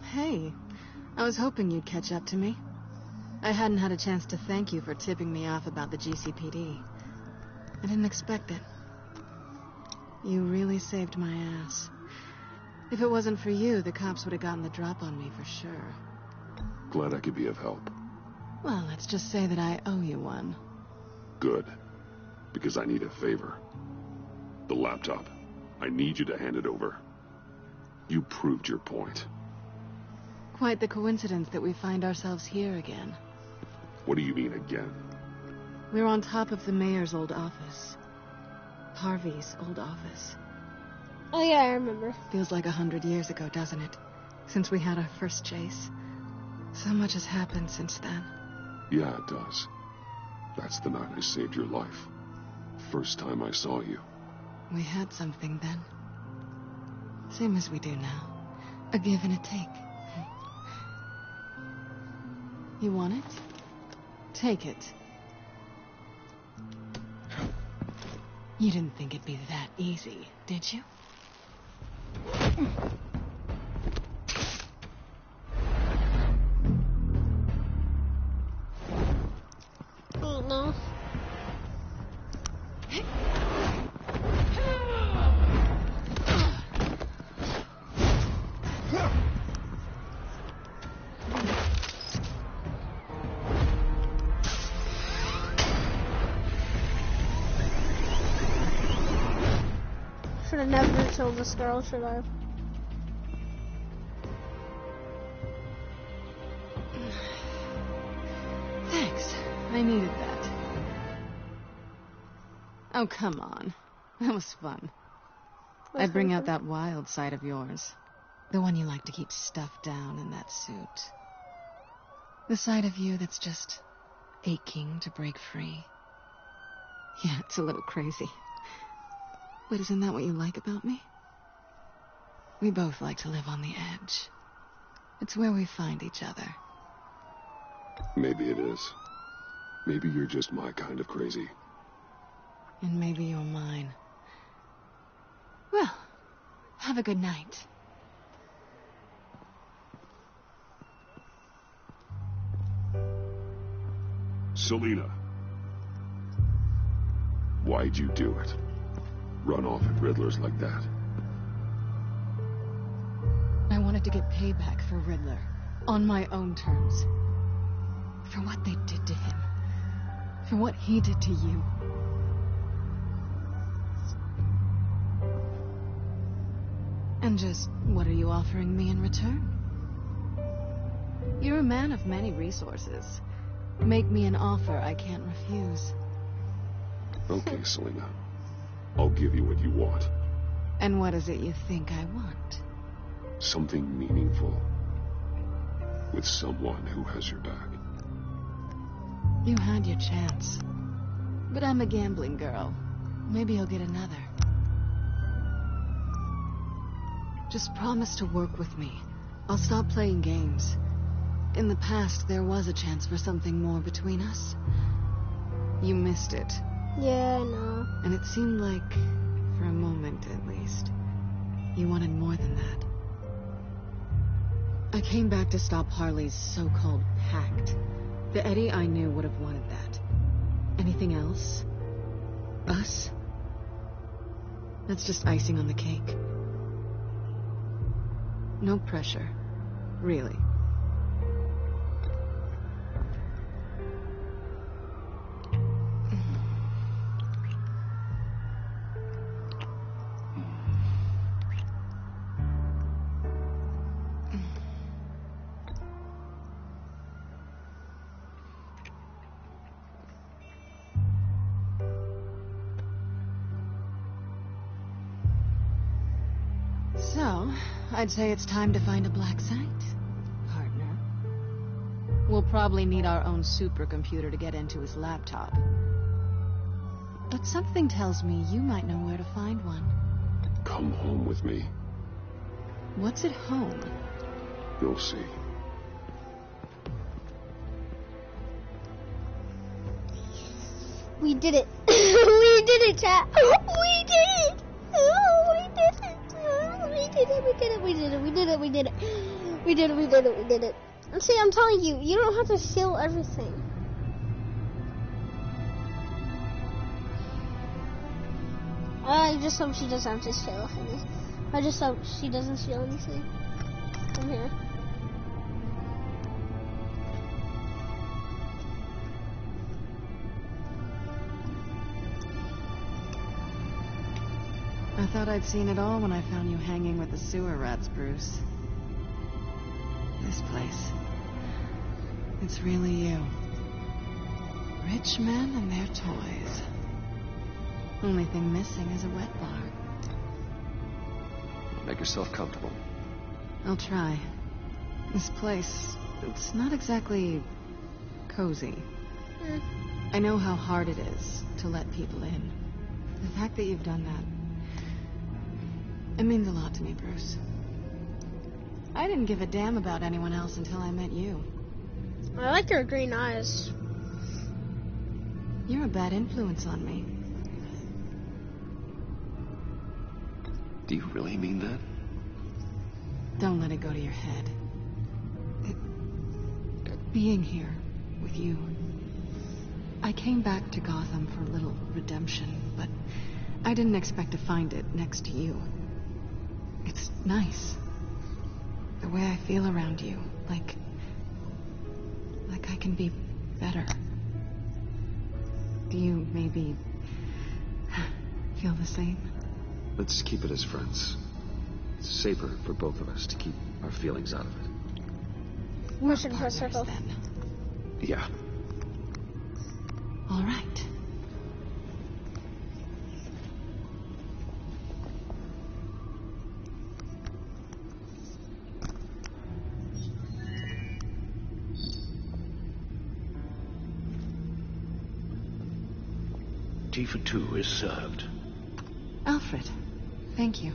Hey, I was hoping you'd catch up to me. I hadn't had a chance to thank you for tipping me off about the GCPD. I didn't expect it. You really saved my ass. If it wasn't for you, the cops would have gotten the drop on me for sure. Glad I could be of help. Well, let's just say that I owe you one. Good. Because I need a favor. The laptop. I need you to hand it over. You proved your point. Quite the coincidence that we find ourselves here again. What do you mean again? We're on top of the mayor's old office. Harvey's old office. Oh yeah, I remember. Feels like 100 years ago, doesn't it? Since we had our first chase. So much has happened since then. Yeah, it does. That's the night I saved your life. First time I saw you. We had something then. Same as we do now. A give and a take. You want it? Take it. You didn't think it'd be that easy, did you? Oh no. Should have never killed this girl, should I? Thanks. I needed that. Oh, come on. That was fun. I'd bring out that wild side of yours. The one you like to keep stuffed down in that suit. The side of you that's just aching to break free. Yeah, it's a little crazy. But isn't that what you like about me? We both like to live on the edge. It's where we find each other. Maybe it is. Maybe you're just my kind of crazy. And maybe you're mine. Well, have a good night. Selina. Why'd you do it? Run off at Riddler's like that? I wanted to get payback for Riddler. On my own terms. For what they did to him. For what he did to you. And just, what are you offering me in return? You're a man of many resources. Make me an offer I can't refuse. Okay, Selina. I'll give you what you want. And what is it you think I want? Something meaningful. With someone who has your back. You had your chance. But I'm a gambling girl. Maybe you'll get another. Just promise to work with me. I'll stop playing games. In the past, there was a chance for something more between us. You missed it. Yeah, I know. And it seemed like, for a moment at least, you wanted more than that. I came back to stop Harley's so-called pact. The Eddie I knew would have wanted that. Anything else? Us? That's just icing on the cake. No pressure. Really. So, I'd say it's time to find a black site, partner. We'll probably need our own supercomputer to get into his laptop. But something tells me you might know where to find one. Come home with me. What's at home? You'll see. We did it. We did it, chat. We did it. Oh, we did it. Oh, we did it. We did it. We did it. We did it. We did it. We did it. We did it. We did it. And see, I'm telling you, you don't have to steal everything. I just hope she doesn't have to steal anything. I just hope she doesn't steal anything from here. I thought I'd seen it all when I found you hanging with the sewer rats, Bruce. This place. It's really you. Rich men and their toys. Only thing missing is a wet bar. Make yourself comfortable. I'll try. This place, it's not exactly cozy. I know how hard it is to let people in. The fact that you've done that, it means a lot to me, Bruce. I didn't give a damn about anyone else until I met you. I like your green eyes. You're a bad influence on me. Do you really mean that? Don't let it go to your head. Being here with you. I came back to Gotham for a little redemption, but I didn't expect to find it next to you. It's nice. The way I feel around you, like I can be better. Do you maybe feel the same? Let's keep it as friends. It's safer for both of us to keep our feelings out of it. Mission for circle. Yeah. All right. Tea for two is served. Alfred, thank you.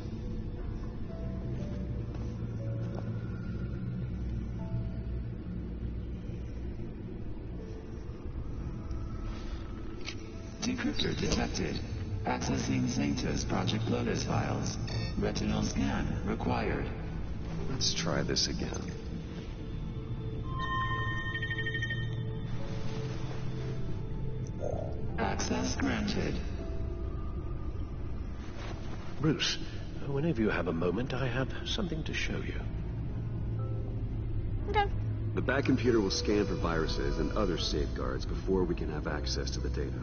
Decryptor detected. Accessing Sanctus Project Lotus files. Retinal scan required. Let's try this again. Access granted. Bruce, whenever you have a moment, I have something to show you. Okay. The back computer will scan for viruses and other safeguards before we can have access to the data.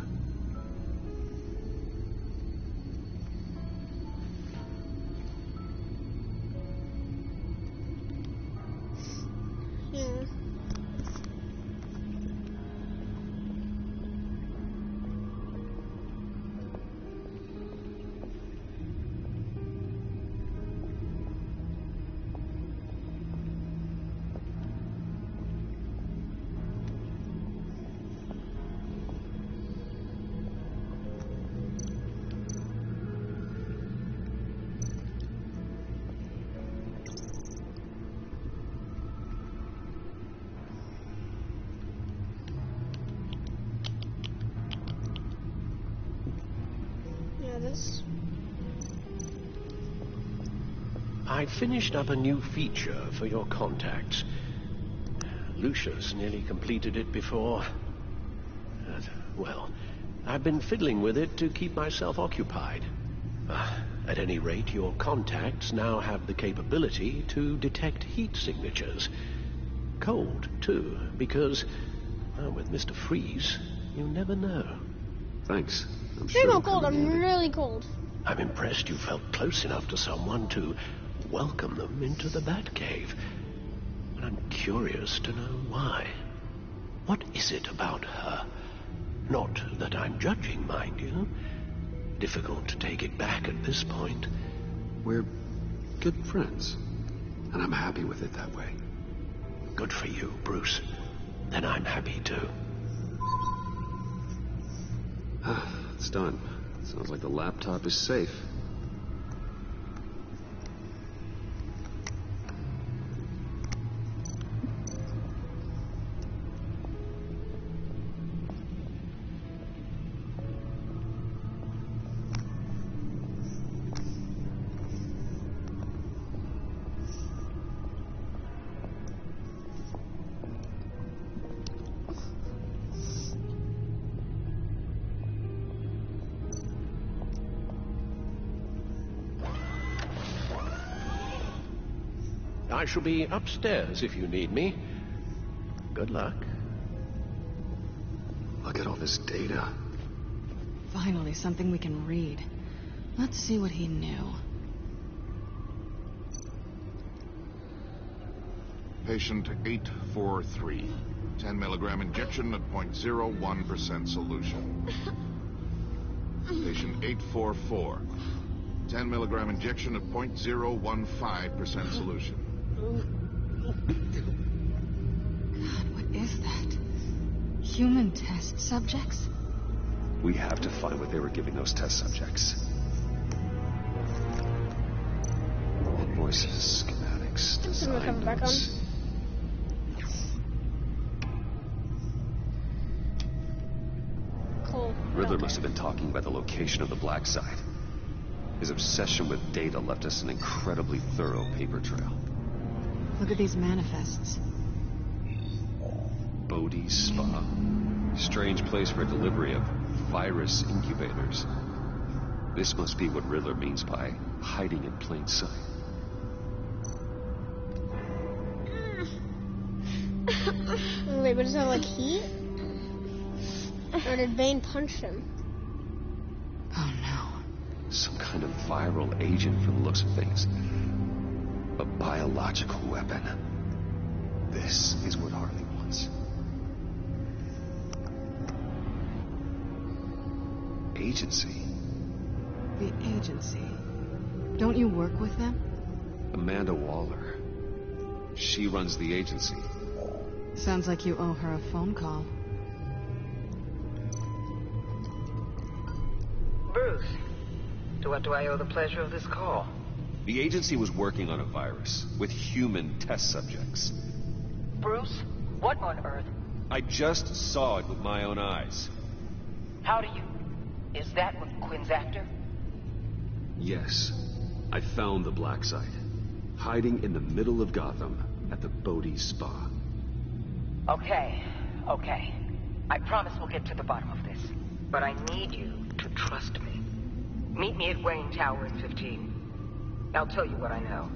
I finished up a new feature for your contacts. Lucius nearly completed it before. Well, I've been fiddling with it to keep myself occupied. At any rate, your contacts now have the capability to detect heat signatures. Cold, too, because, well, with Mr. Freeze, you never know. Thanks. You're not cold, I'm really cold. I'm impressed you felt close enough to someone to welcome them into the Batcave. But I'm curious to know why. What is it about her? Not that I'm judging, mind you. Difficult to take it back at this point. We're good friends, and I'm happy with it that way. Good for you, Bruce. Then I'm happy too. It's done. Sounds like the laptop is safe. I shall be upstairs if you need me. Good luck. Look at all this data. Finally, something we can read. Let's see what he knew. Patient 843. 10 milligram injection at 0.01% solution. Patient 844. 10 milligram injection at 0.015% solution. God, what is that? Human test subjects? We have to find what they were giving those test subjects. Invoices, schematics, design notes. Cool. Riddler must have been talking about the location of the black site. His obsession with data left us an incredibly thorough paper trail. Look at these manifests. Bodhi's Spa. Strange place for delivery of virus incubators. This must be what Riddler means by hiding in plain sight. Wait, but is that like heat? Or did Bane punch him? Oh no. Some kind of viral agent from the looks of things. A biological weapon. This is what Harley wants. Agency. The agency. Don't you work with them? Amanda Waller. She runs the agency. Sounds like you owe her a phone call. Bruce, to what do I owe the pleasure of this call? The agency was working on a virus with human test subjects. Bruce, what on earth? I just saw it with my own eyes. How do you... Is that what Quinn's after? Yes. I found the black site. Hiding in the middle of Gotham at the Bodhi's Spa. Okay. I promise we'll get to the bottom of this. But I need you to trust me. Meet me at Wayne Tower at 15. I'll tell you what I know.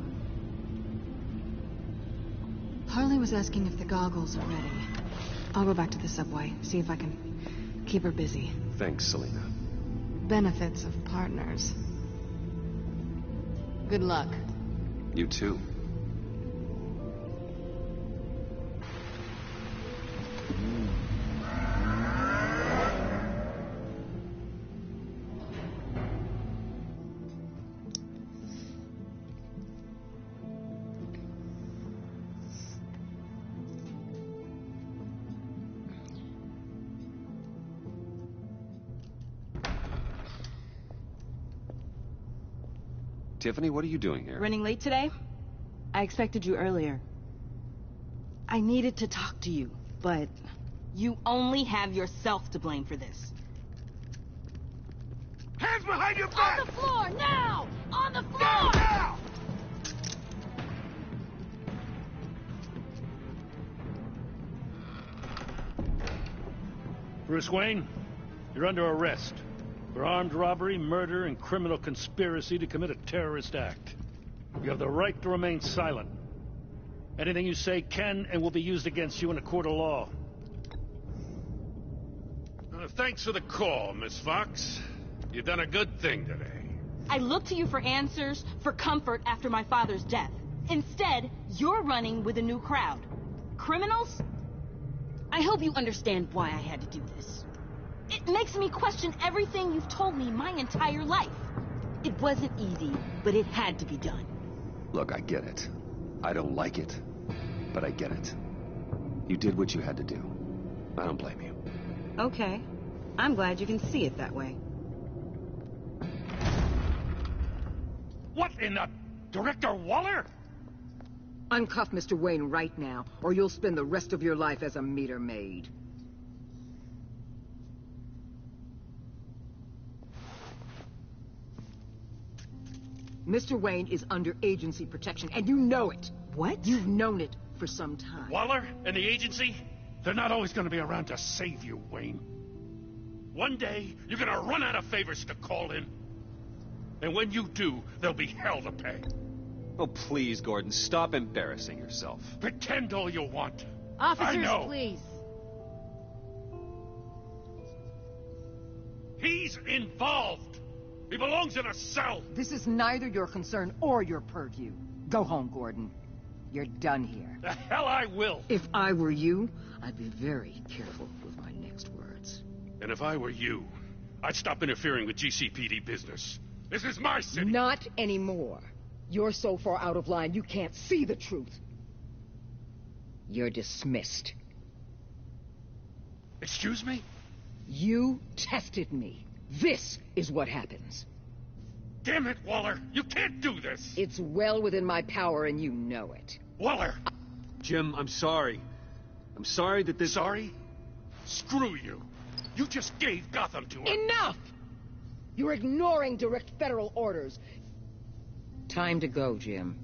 Harley was asking if the goggles are ready. I'll go back to the subway, see if I can keep her busy. Thanks, Selena. Benefits of partners. Good luck. You too. Tiffany, what are you doing here? Running late today? I expected you earlier. I needed to talk to you, but you only have yourself to blame for this. Hands behind your back! On the floor, now! On the floor! Now! Bruce Wayne, you're under arrest for armed robbery, murder, and criminal conspiracy to commit a terrorist act. You have the right to remain silent. Anything you say can and will be used against you in a court of law. Thanks for the call, Miss Fox. You've done a good thing today. I look to you for answers, for comfort after my father's death. Instead, you're running with a new crowd. Criminals? I hope you understand why I had to do this. It makes me question everything you've told me my entire life. It wasn't easy, but it had to be done. Look, I get it. I don't like it, but I get it. You did what you had to do. I don't blame you. Okay. I'm glad you can see it that way. What in the... Director Waller? Uncuff Mr. Wayne right now, or you'll spend the rest of your life as a meter maid. Mr. Wayne is under agency protection, and you know it. What? You've known it for some time. Waller and the agency? They're not always going to be around to save you, Wayne. One day, you're going to run out of favors to call in. And when you do, there'll be hell to pay. Oh, please, Gordon, stop embarrassing yourself. Pretend all you want. Officers, I know. please. He's involved. He belongs in a cell. This is neither your concern or your purview. Go home, Gordon. You're done here. The hell I will. If I were you, I'd be very careful with my next words. And if I were you, I'd stop interfering with GCPD business. This is my city. Not anymore. You're so far out of line, you can't see the truth. You're dismissed. Excuse me? You tested me. This is what happens. Damn it, Waller! You can't do this! It's well within my power, and you know it. Waller! Jim, I'm sorry. I'm sorry that this... Sorry? Screw you. You just gave Gotham to her. Enough! You're ignoring direct federal orders. Time to go, Jim.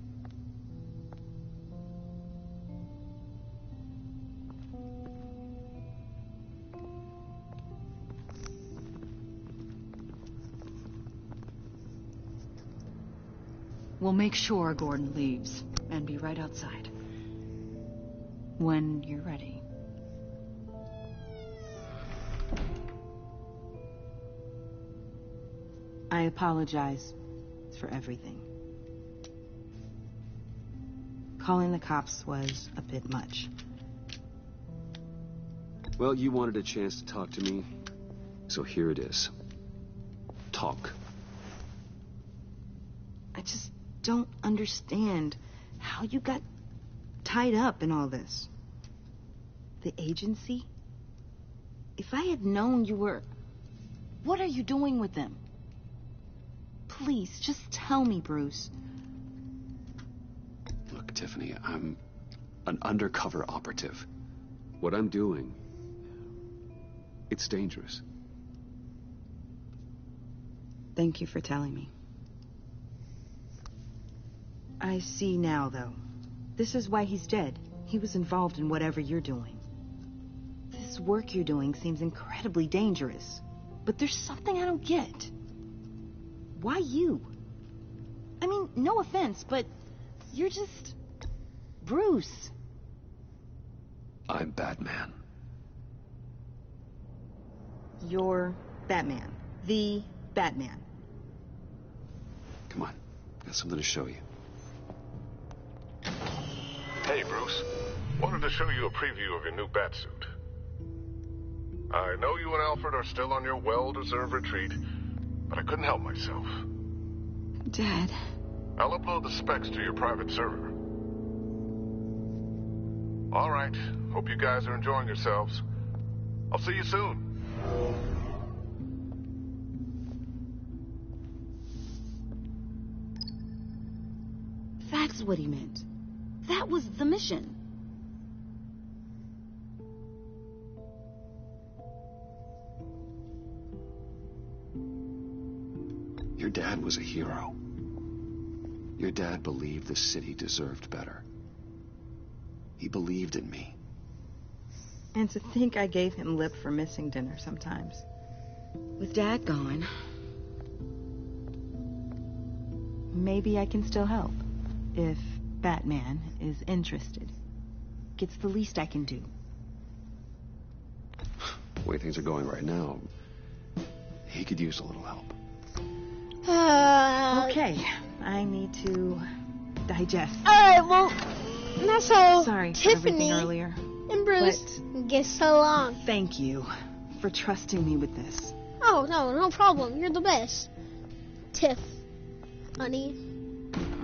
We'll make sure Gordon leaves, and be right outside. When you're ready. I apologize for everything. Calling the cops was a bit much. Well, you wanted a chance to talk to me, so here it is. Talk. I just don't understand how you got tied up in all this. The agency? If I had known you were... What are you doing with them? Please, just tell me, Bruce. Look, Tiffany, I'm an undercover operative. What I'm doing, it's dangerous. Thank you for telling me. I see now, though. This is why he's dead. He was involved in whatever you're doing. This work you're doing seems incredibly dangerous. But there's something I don't get. Why you? I mean, no offense, but you're just... Bruce. I'm Batman. You're Batman. The Batman. Come on, got something to show you. Hey, Bruce. Wanted to show you a preview of your new batsuit. I know you and Alfred are still on your well-deserved retreat, but I couldn't help myself. Dad. I'll upload the specs to your private server. All right. Hope you guys are enjoying yourselves. I'll see you soon. That's what he meant. That was the mission. Your dad was a hero. Your dad believed the city deserved better. He believed in me. And to think I gave him lip for missing dinner sometimes. With Dad gone, maybe I can still help. If Batman is interested. It's the least I can do. The way things are going right now, he could use a little help. Okay, I need to digest. Alright, well, that's how Sorry for Tiffany everything earlier. and Bruce get along. Thank you for trusting me with this. Oh, no problem. You're the best. Tiff, honey.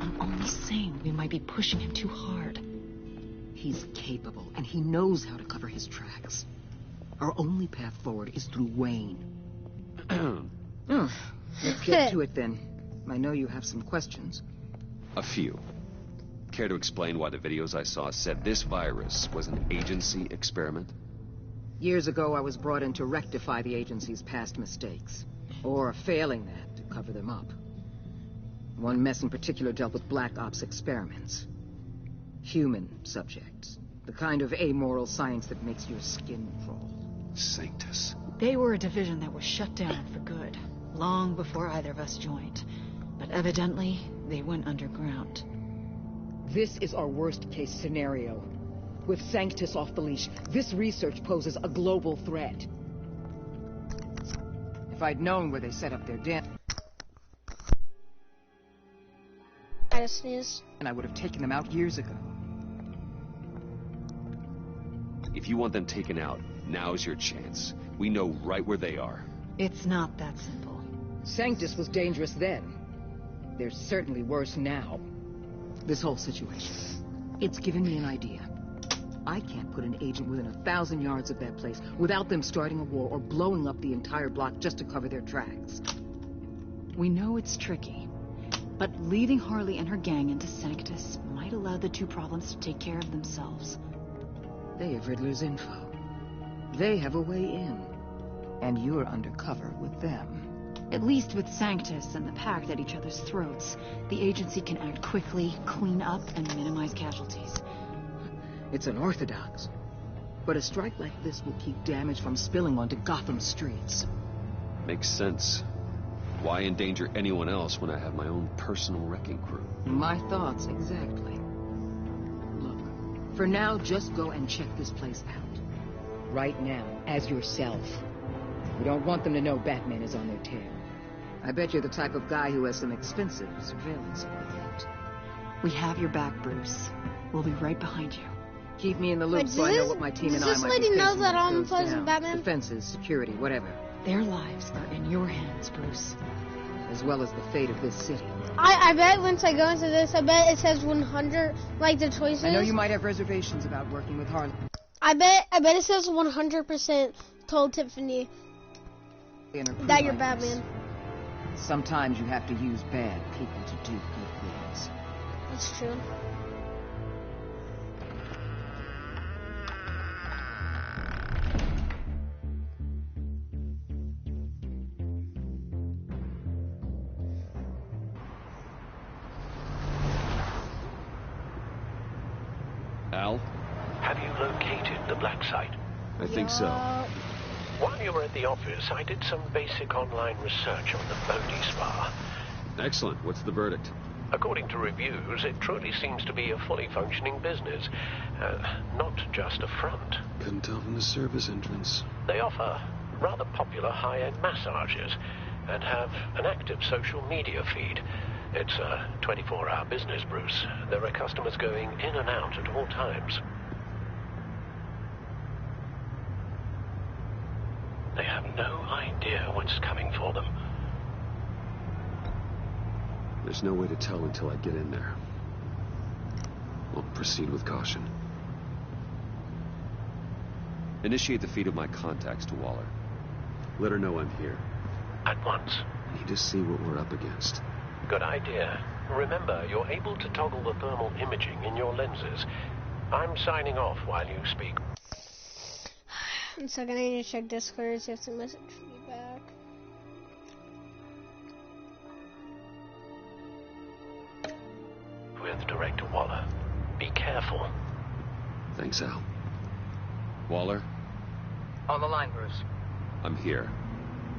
I'm only saying we might be pushing him too hard. He's capable, and he knows how to cover his tracks. Our only path forward is through Wayne. Let's get to it, then. I know you have some questions. A few. Care to explain why the videos I saw said this virus was an agency experiment? Years ago, I was brought in to rectify the agency's past mistakes. Or, failing that, to cover them up. One mess in particular dealt with Black Ops experiments. Human subjects. The kind of amoral science that makes your skin crawl. Sanctus. They were a division that was shut down for good, long before either of us joined. But evidently, they went underground. This is our worst-case scenario. With Sanctus off the leash, this research poses a global threat. If I'd known where they set up their den, and I would have taken them out years ago. If you want them taken out, now's your chance. We know right where they are. It's not that simple. Sanctus was dangerous then. They're certainly worse now. This whole situation, it's given me an idea. I can't put an agent within 1,000 yards of that place without them starting a war or blowing up the entire block just to cover their tracks. We know it's tricky, but leading Harley and her gang into Sanctus might allow the two problems to take care of themselves. They have Riddler's info. They have a way in. And you're undercover with them. At least with Sanctus and the Pact at each other's throats, the agency can act quickly, clean up, and minimize casualties. It's unorthodox. But a strike like this will keep damage from spilling onto Gotham streets. Makes sense. Why endanger anyone else when I have my own personal wrecking crew? My thoughts exactly. Look, for now, just go and check this place out. Right now, as yourself. We don't want them to know Batman is on their tail. I bet you're the type of guy who has some expensive surveillance equipment. We have your back, Bruce. We'll be right behind you. Keep me in the loop so I know what my team and I might be lady know facing that when it I'm goes close to down. Batman? Defenses, security, whatever. Their lives are in your hands, Bruce. As well as the fate of this city. I bet once I go into this, I bet it says 100, like the choices. I know you might have reservations about working with Harley. I bet it says 100% told Tiffany that you're Batman. Sometimes you have to use bad people to do good things. That's true. Al? Have you located the black site? I think so. While you were at the office, I did some basic online research on the Bodhi Spa. Excellent. What's the verdict? According to reviews, it truly seems to be a fully functioning business, not just a front. Couldn't tell from the service entrance. They offer rather popular high-end massages and have an active social media feed. It's a 24-hour business, Bruce. There are customers going in and out at all times. They have no idea what's coming for them. There's no way to tell until I get in there. We'll proceed with caution. Initiate the feed of my contacts to Waller. Let her know I'm here. At once. I need to see what we're up against. Good idea. Remember, you're able to toggle the thermal imaging in your lenses. I'm signing off while you speak. One second, I need to check Discord, see if the message me back. With Director Waller. Be careful. Thanks, Al. Waller? On the line, Bruce. I'm here.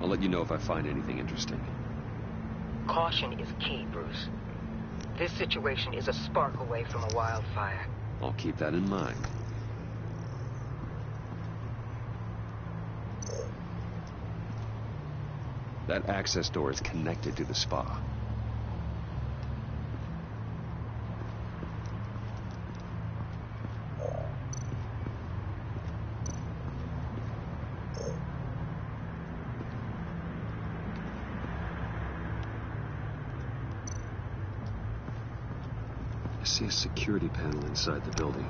I'll let you know if I find anything interesting. Caution is key, Bruce. This situation is a spark away from a wildfire. I'll keep that in mind. That access door is connected to the spa. I see a security panel inside the building.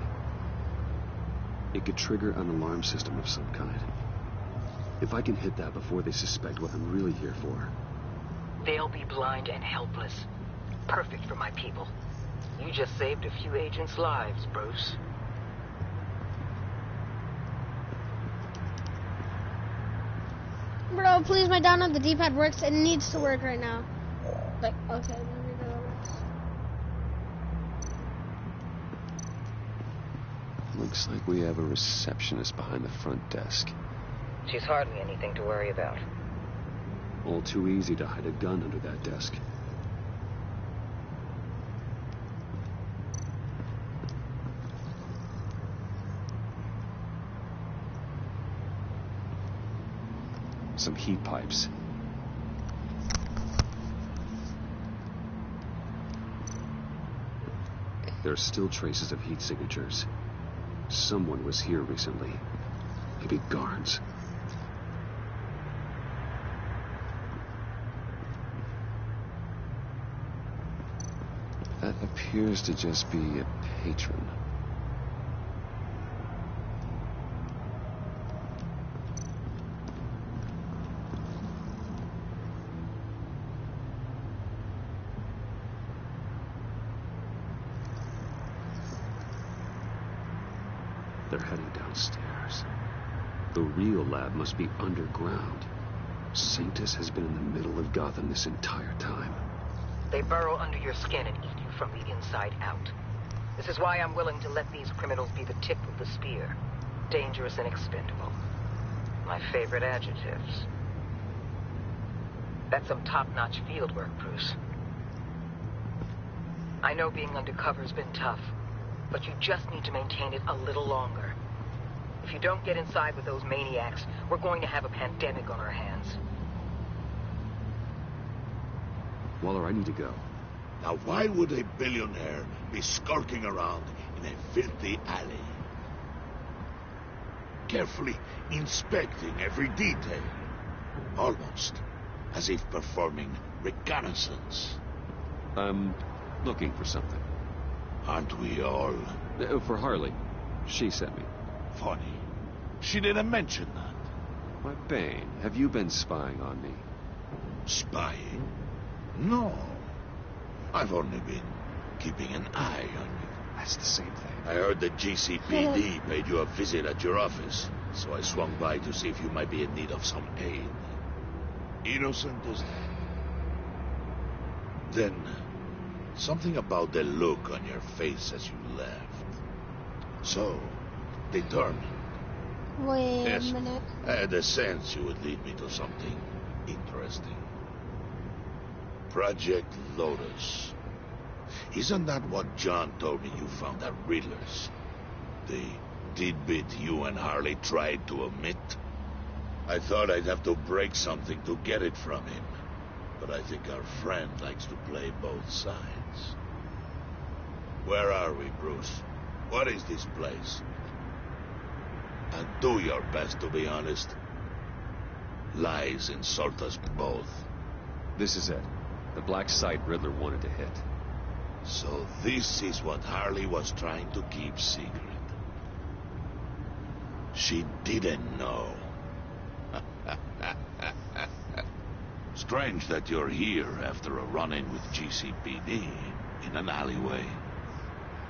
It could trigger an alarm system of some kind. If I can hit that before they suspect what I'm really here for. They'll be blind and helpless. Perfect for my people. You just saved a few agents' lives, Bruce. Bro, please, my down on the D-pad works. It needs to work right now. Like, okay, there we go. Looks like we have a receptionist behind the front desk. She's hardly anything to worry about. All too easy to hide a gun under that desk. Some heat pipes. There are still traces of heat signatures. Someone was here recently. Maybe guards. That appears to just be a patron. They're heading downstairs. The real lab must be underground. Sanctus has been in the middle of Gotham this entire time. They burrow under your skin and eat you from the inside out. This is why I'm willing to let these criminals be the tip of the spear. Dangerous and expendable. My favorite adjectives. That's some top-notch field work, Bruce. I know being undercover's been tough, but you just need to maintain it a little longer. If you don't get inside with those maniacs, we're going to have a pandemic on our hands. Waller, I need to go. Now why would a billionaire be skulking around in a filthy alley? Carefully inspecting every detail. Almost as if performing reconnaissance. I'm looking for something. Aren't we all? For Harley. She sent me. Funny. She didn't mention that. Why, Bane, have you been spying on me? Spying? No. I've only been keeping an eye on you. That's the same thing. I heard the GCPD paid you a visit at your office, so I swung by to see if you might be in need of some aid. Innocent as that. Then, something about the look on your face as you left. So, determined. Wait Yes, a minute. I had a sense you would lead me to something interesting. Project Lotus. Isn't that what John told me you found at Riddler's? The tidbit you and Harley tried to omit? I thought I'd have to break something to get it from him. But I think our friend likes to play both sides. Where are we, Bruce? What is this place? And do your best to be honest. Lies insult us both. This is it. The black site Riddler wanted to hit. So this is what Harley was trying to keep secret. She didn't know. Strange that you're here after a run-in with GCPD in an alleyway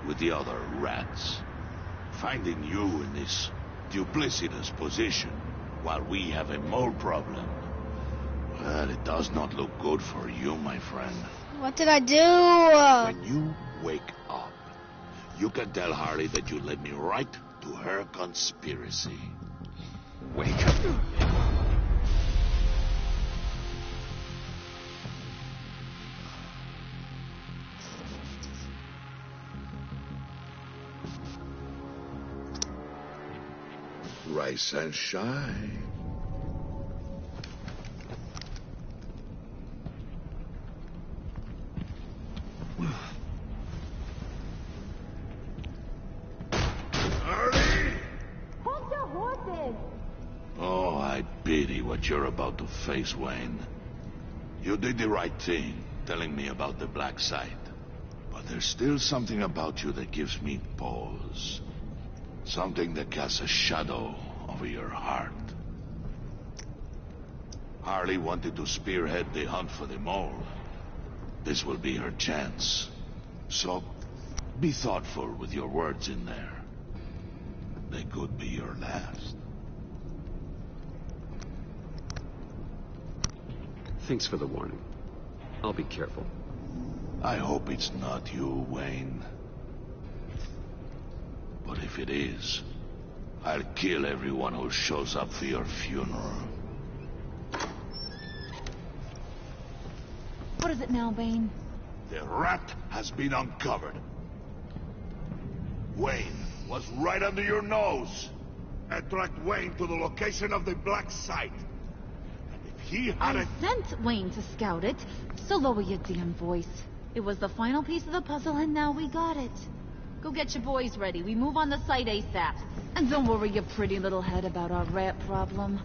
with the other rats. Finding you in this duplicitous position while we have a mole problem. Well, it does not look good for you, my friend. What did I do? When you wake up, you can tell Harley that you led me right to her conspiracy. Wake up. Rise and shine. Hold your horses! Oh, I pity what you're about to face, Wayne. You did the right thing, telling me about the black site. But there's still something about you that gives me pause. Something that casts a shadow over your heart. Harley wanted to spearhead the hunt for the mole. This will be her chance. So, be thoughtful with your words in there. They could be your last. Thanks for the warning. I'll be careful. I hope it's not you, Wayne. But if it is, I'll kill everyone who shows up for your funeral. What is it now, Bane? The rat has been uncovered. Wayne was right under your nose. I tracked Wayne to the location of the black site. And if he hadn't... I sent Wayne to scout it, so lower your damn voice. It was the final piece of the puzzle, and now we got it. Go get your boys ready. We move on the site ASAP. And don't worry your pretty little head about our rat problem.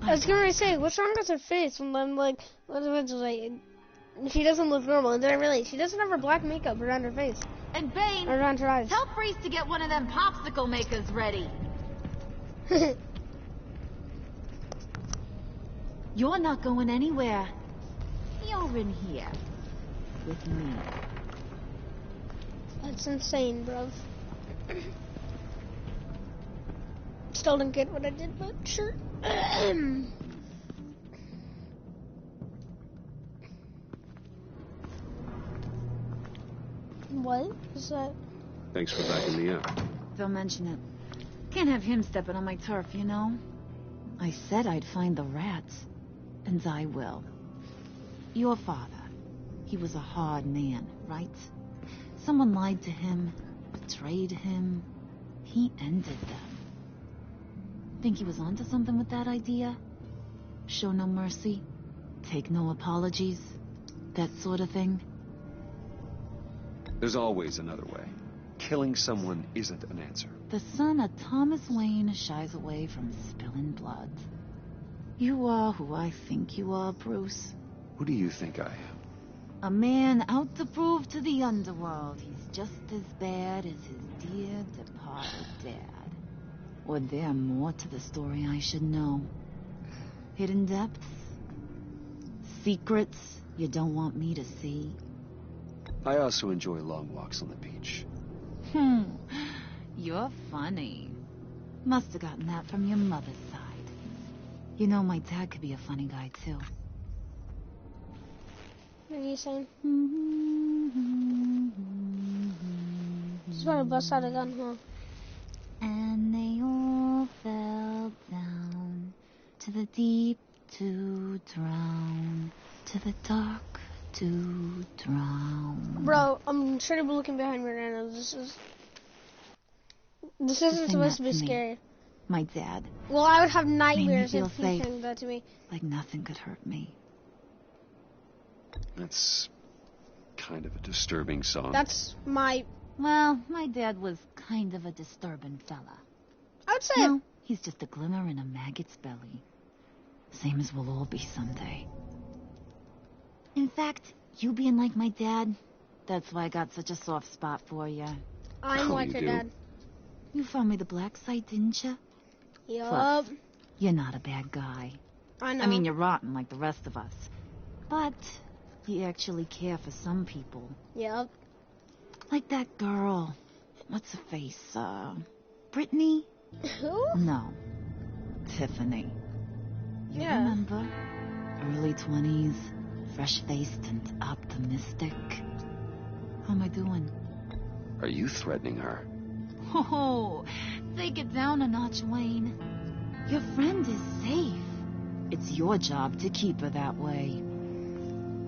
I was gonna say, what's wrong with her face? And I'm like, she doesn't look normal. And then I realized she doesn't have her black makeup around her face. And Bane, or around her eyes. Tell Freeze to get one of them popsicle makers ready. You're not going anywhere. You're in here. With me. That's insane, bruv. Still didn't get what I did, but sure. What is that? Thanks for backing me up. Don't mention it. Can't have him stepping on my turf, you know? I said I'd find the rats. And I will. Your father. He was a hard man, right? Someone lied to him, betrayed him. He ended them. Think he was onto something with that idea? Show no mercy? Take no apologies? That sort of thing? There's always another way. Killing someone isn't an answer. The son of Thomas Wayne shies away from spilling blood. You are who I think you are, Bruce. Who do you think I am? A man out to prove to the underworld he's just as bad as his dear departed dad. Or there more to the story I should know. Hidden depths? Secrets you don't want me to see? I also enjoy long walks on the beach. You're funny. Must have gotten that from your mother's side. You know, my dad could be a funny guy, too. What are you saying? Just want to bust out a gun, huh? And they all fell down to the deep to drown, to the dark to drown. Bro, I'm straight up looking behind me right now. This isn't supposed to be scary. My dad. Well, I would have nightmares feel if he safe. sang that to me. Like nothing could hurt me. That's kind of a disturbing song. That's my... Well, my dad was kind of a disturbing fella. I would say... No, he's just a glimmer in a maggot's belly. Same as we'll all be someday. In fact, you being like my dad, that's why I got such a soft spot for you. I'm like your dad. You found me the black site, didn't you? Yup. Plus, you're not a bad guy. I know. I mean, you're rotten like the rest of us. But you actually care for some people. Yep. Like that girl. What's her face? Brittany? Who? No. Tiffany. You remember? Early 20s, fresh-faced and optimistic. How am I doing? Are you threatening her? Oh, take it down a notch, Wayne. Your friend is safe. It's your job to keep her that way.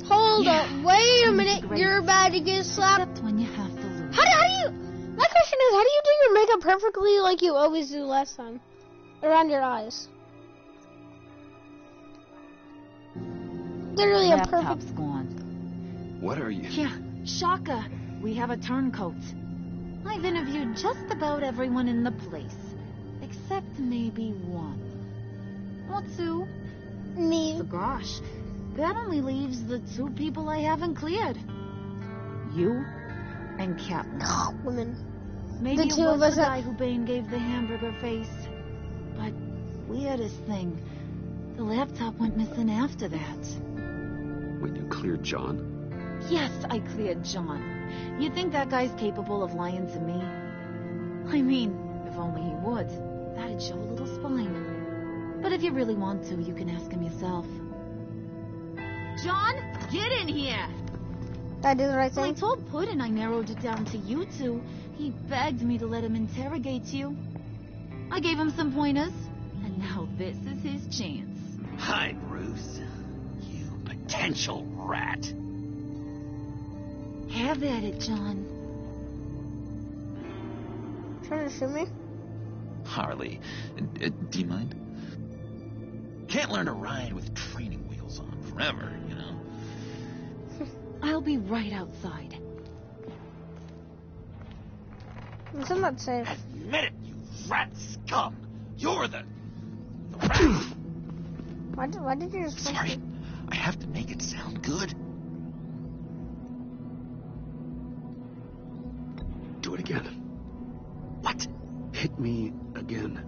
Hold up. Wait a minute. Great. You're about to get slapped. Except when you have to lose. How do you... My question is, how do you do your makeup perfectly like you always do last time? Around your eyes. Literally a Laptop's perfect... gone. What are you... Yeah, shocker. We have a turncoat. I've interviewed just about everyone in the place. Except maybe one. Or two. Me. So gosh, that only leaves the two people I haven't cleared. You and Captain. Women. Maybe The it two was of us the that- guy who Bane gave the hamburger face. But weirdest thing, the laptop went missing after that. Wait, you cleared John? Yes, I cleared John. You think that guy's capable of lying to me? I mean, if only he would. That'd show a little spine. But if you really want to, you can ask him yourself. John, get in here! I did the right Well, I thing. told Puddin' I narrowed it down to you two. He begged me to let him interrogate you. I gave him some pointers, and now this is his chance. Hi, Bruce. You potential rat. Have at it, John. Trying to shoot me? Harley, do you mind? Can't learn to ride with training wheels on forever, you know? I'll be right outside. It's not safe. Admit it, you rat scum! You're the rat! Why did you just... Sorry, I have to make it sound good. Do it again. What? Hit me again.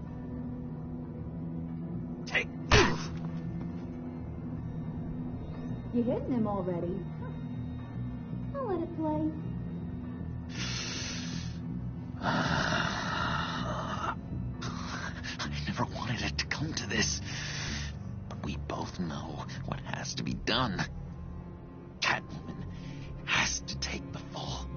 Take this! You're hitting him already. I'll let it play. I never wanted it to come to this. But we both know what has to be done. Catwoman has to take the fall.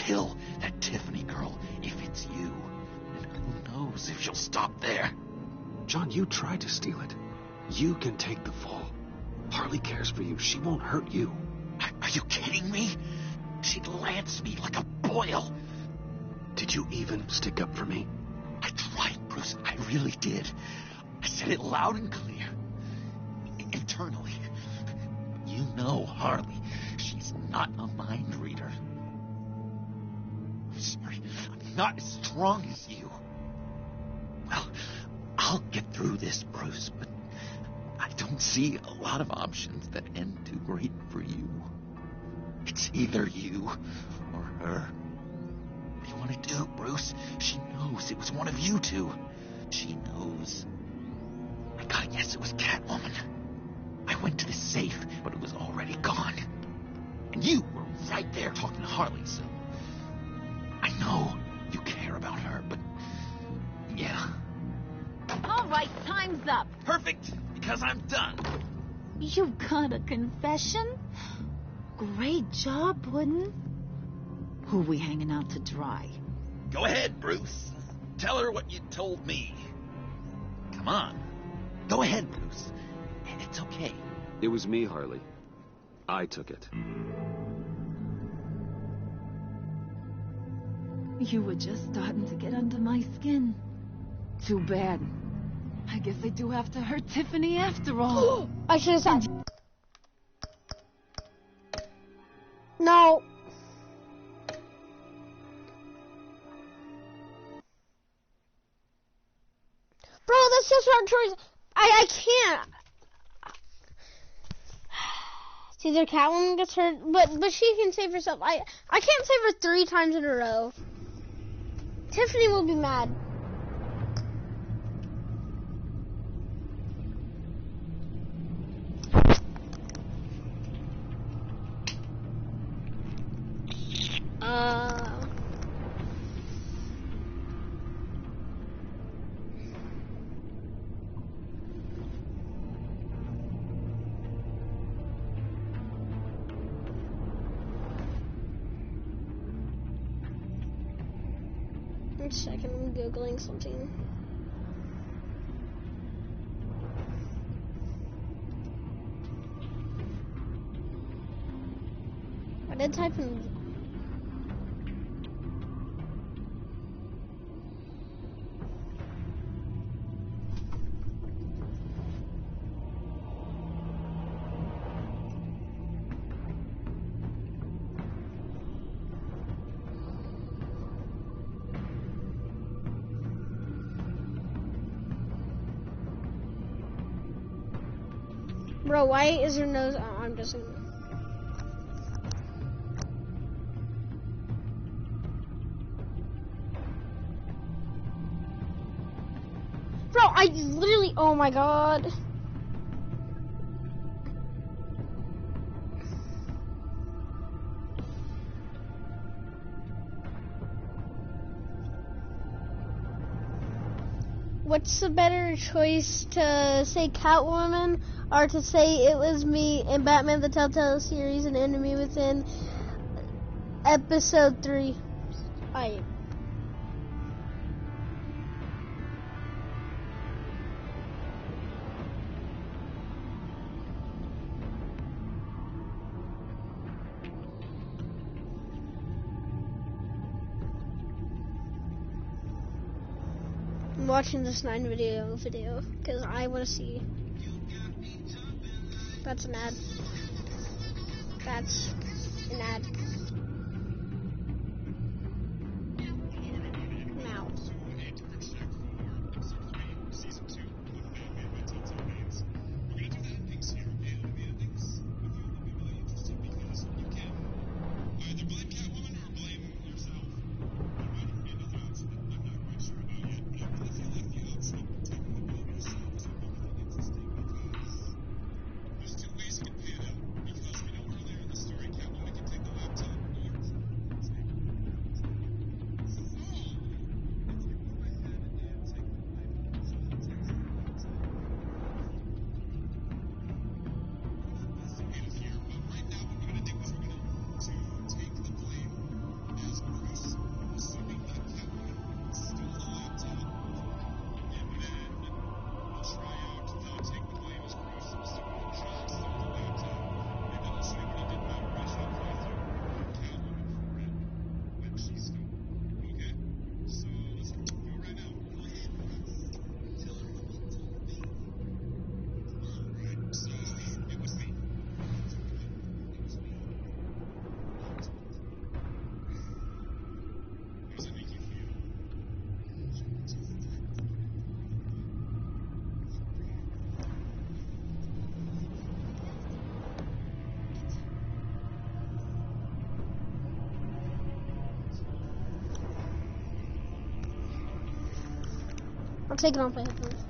kill that Tiffany girl if it's you. And who knows if she'll stop there. John, you tried to steal it. You can take the fall. Harley cares for you. She won't hurt you. Are you kidding me? She'd lance me like a boil. Did you even stick up for me? I tried, Bruce. I really did. I said it loud and clear. Internally. You know Harley. She's not a mind reader. I'm sorry. I'm not as strong as you. Well, I'll get through this, Bruce, but I don't see a lot of options that end too great for you. It's either you or her. What do you want to do, Bruce? She knows it was one of you two. She knows. I gotta guess it was Catwoman. I went to the safe, but it was already gone. And you were right there talking to Harley, so... I know you care about her, but... yeah. All right, time's up. Perfect, because I'm done. You got a confession? Great job, Puddin'. Who we hanging out to dry? Go ahead, Bruce. Tell her what you told me. Come on. Go ahead, Bruce. It's okay. It was me, Harley. I took it. You were just starting to get under my skin. Too bad. I guess I do have to hurt Tiffany after all. I should have said. No. Bro, that's just our choice. I can't. It's either Catwoman gets hurt, but she can save herself. I can't save her 3 times in a row. Tiffany will be mad. One second, I'm Googling something. I did type in. Bro, why is her nose? Oh, I'm just. Bro, I literally. Oh my god. What's the better choice, to say Catwoman or to say it was me in Batman the Telltale series, an enemy within episode 3? I'm watching this 9 video because I want to see. That's an ad. That's an ad. Now. I'm taking off my headphones.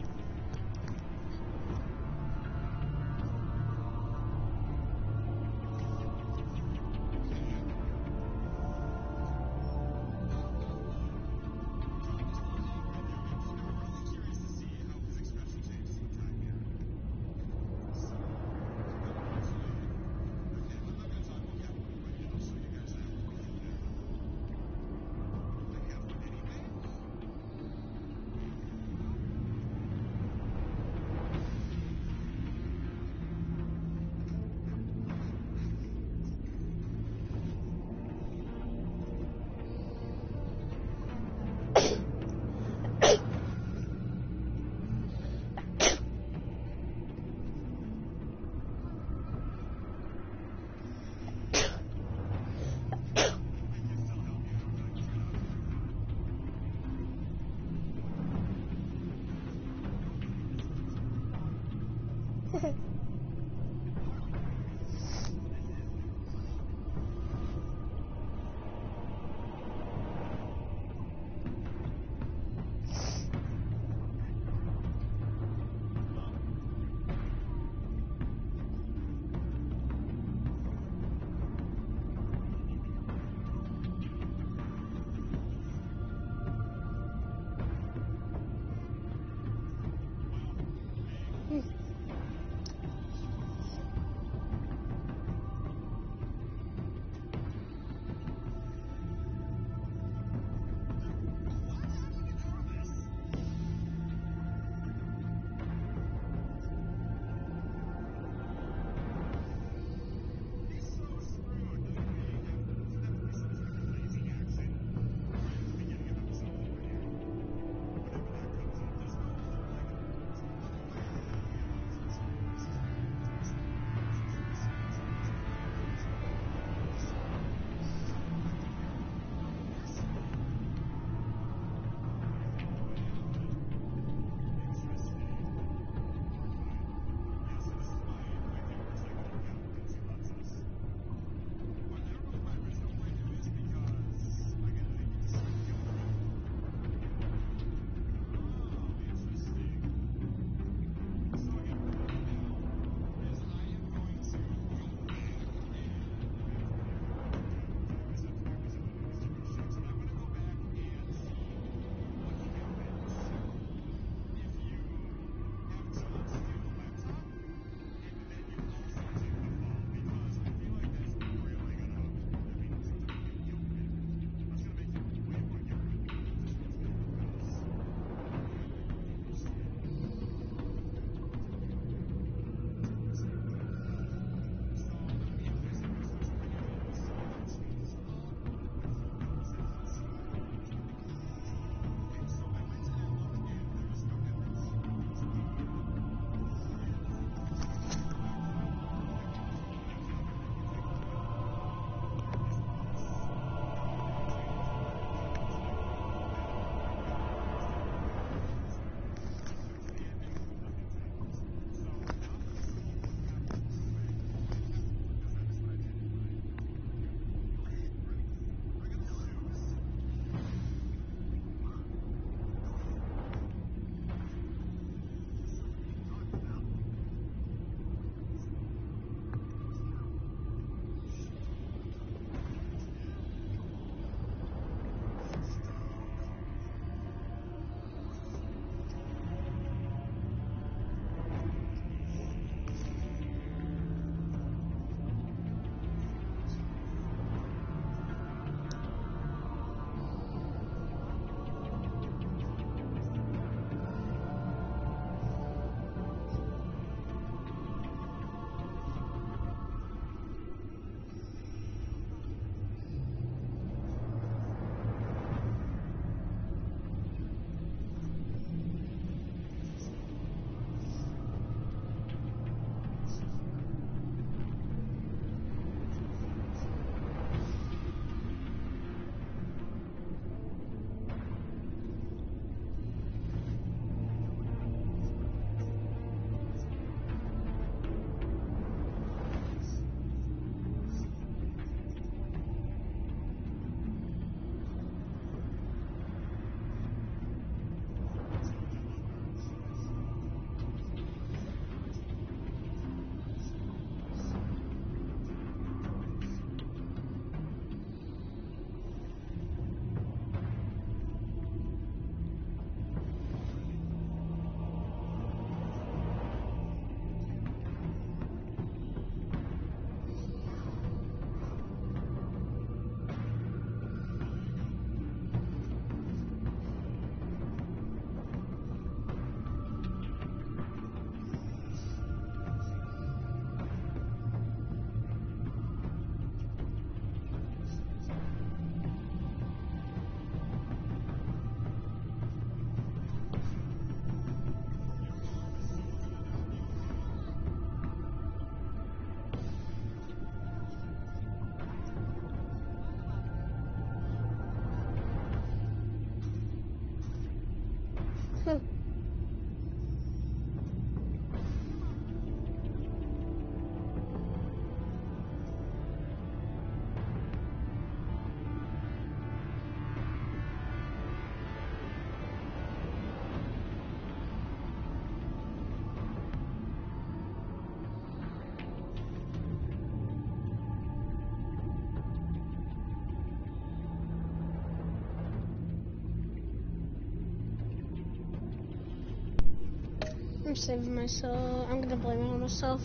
I'm saving myself. I'm gonna blame it on myself.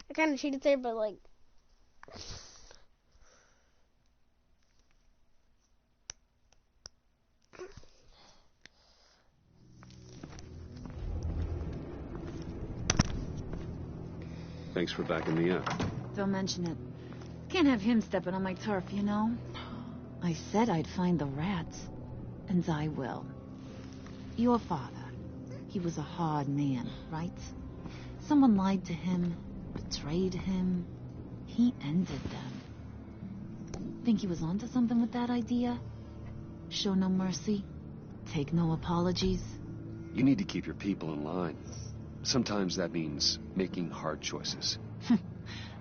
I kind of cheated there, but like. Thanks for backing me up. Don't mention it. Can't have him stepping on my turf, you know? I said I'd find the rats. And I will. Your father. He was a hard man, right? Someone lied to him, betrayed him. He ended them. Think he was onto something with that idea? Show no mercy? Take no apologies? You need to keep your people in line. Sometimes that means making hard choices.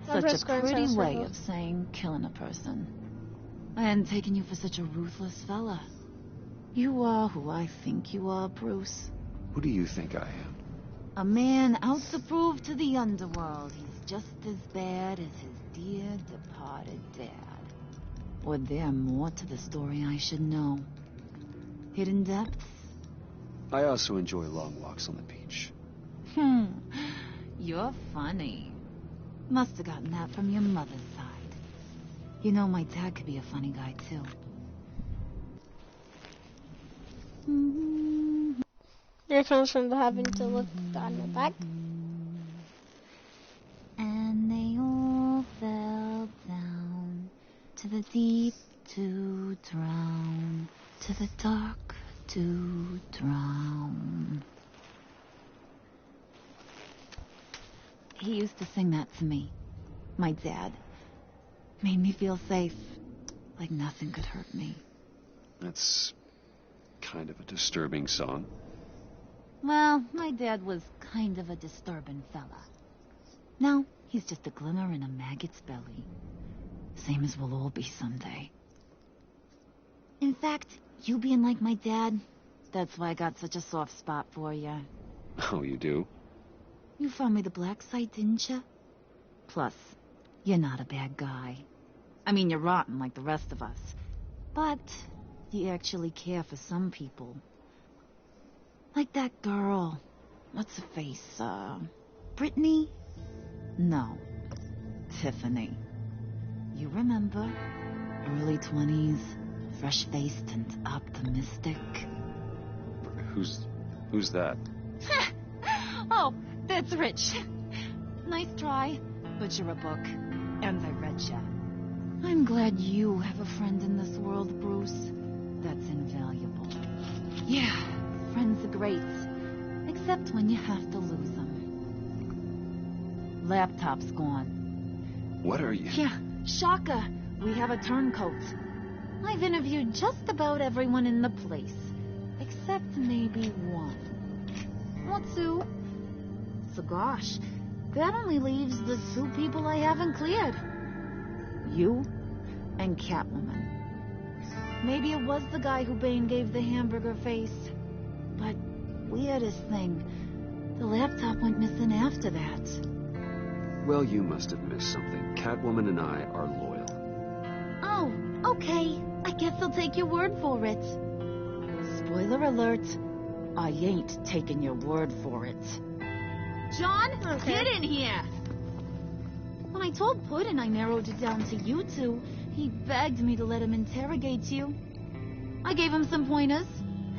Such a pretty way of saying killing a person. I hadn't taken you for such a ruthless fella. You are who I think you are, Bruce. Who do you think I am? A man out to prove to the underworld he's just as bad as his dear departed dad. Or there more to the story I should know? Hidden depths? I also enjoy long walks on the beach. You're funny. Must have gotten that from your mother's side. You know, my dad could be a funny guy, too. There comes from the having to look on the back. And they all fell down to the deep to drown, to the dark to drown. He used to sing that to me. My dad. Made me feel safe. Like nothing could hurt me. That's kind of a disturbing song. Well, my dad was kind of a disturbing fella. Now, he's just a glimmer in a maggot's belly. Same as we'll all be someday. In fact, you being like my dad, that's why I got such a soft spot for you. Oh, you do? You found me the black site, didn't you? Plus, you're not a bad guy. I mean, you're rotten like the rest of us. But you actually care for some people. Like that girl. What's her face? Brittany? No. Tiffany. You remember? Early 20s, fresh-faced and optimistic. Who's that? Oh, that's Rich. Nice try, but you're a book, and I read ya. I'm glad you have a friend in this world, Bruce. That's invaluable. Yeah, friends are great, except when you have to lose them. Laptop's gone. What are you? Yeah, shocker. We have a turncoat. I've interviewed just about everyone in the place, except maybe one. Or two. So gosh, that only leaves the two people I haven't cleared. You and Catwoman. Maybe it was the guy who Bane gave the hamburger face. But weirdest thing, the laptop went missing after that. Well, you must have missed something. Catwoman and I are loyal. Oh, okay. I guess I'll take your word for it. Spoiler alert. I ain't taking your word for it. John, get in here! When I told Puddin' I narrowed it down to you two, he begged me to let him interrogate you. I gave him some pointers,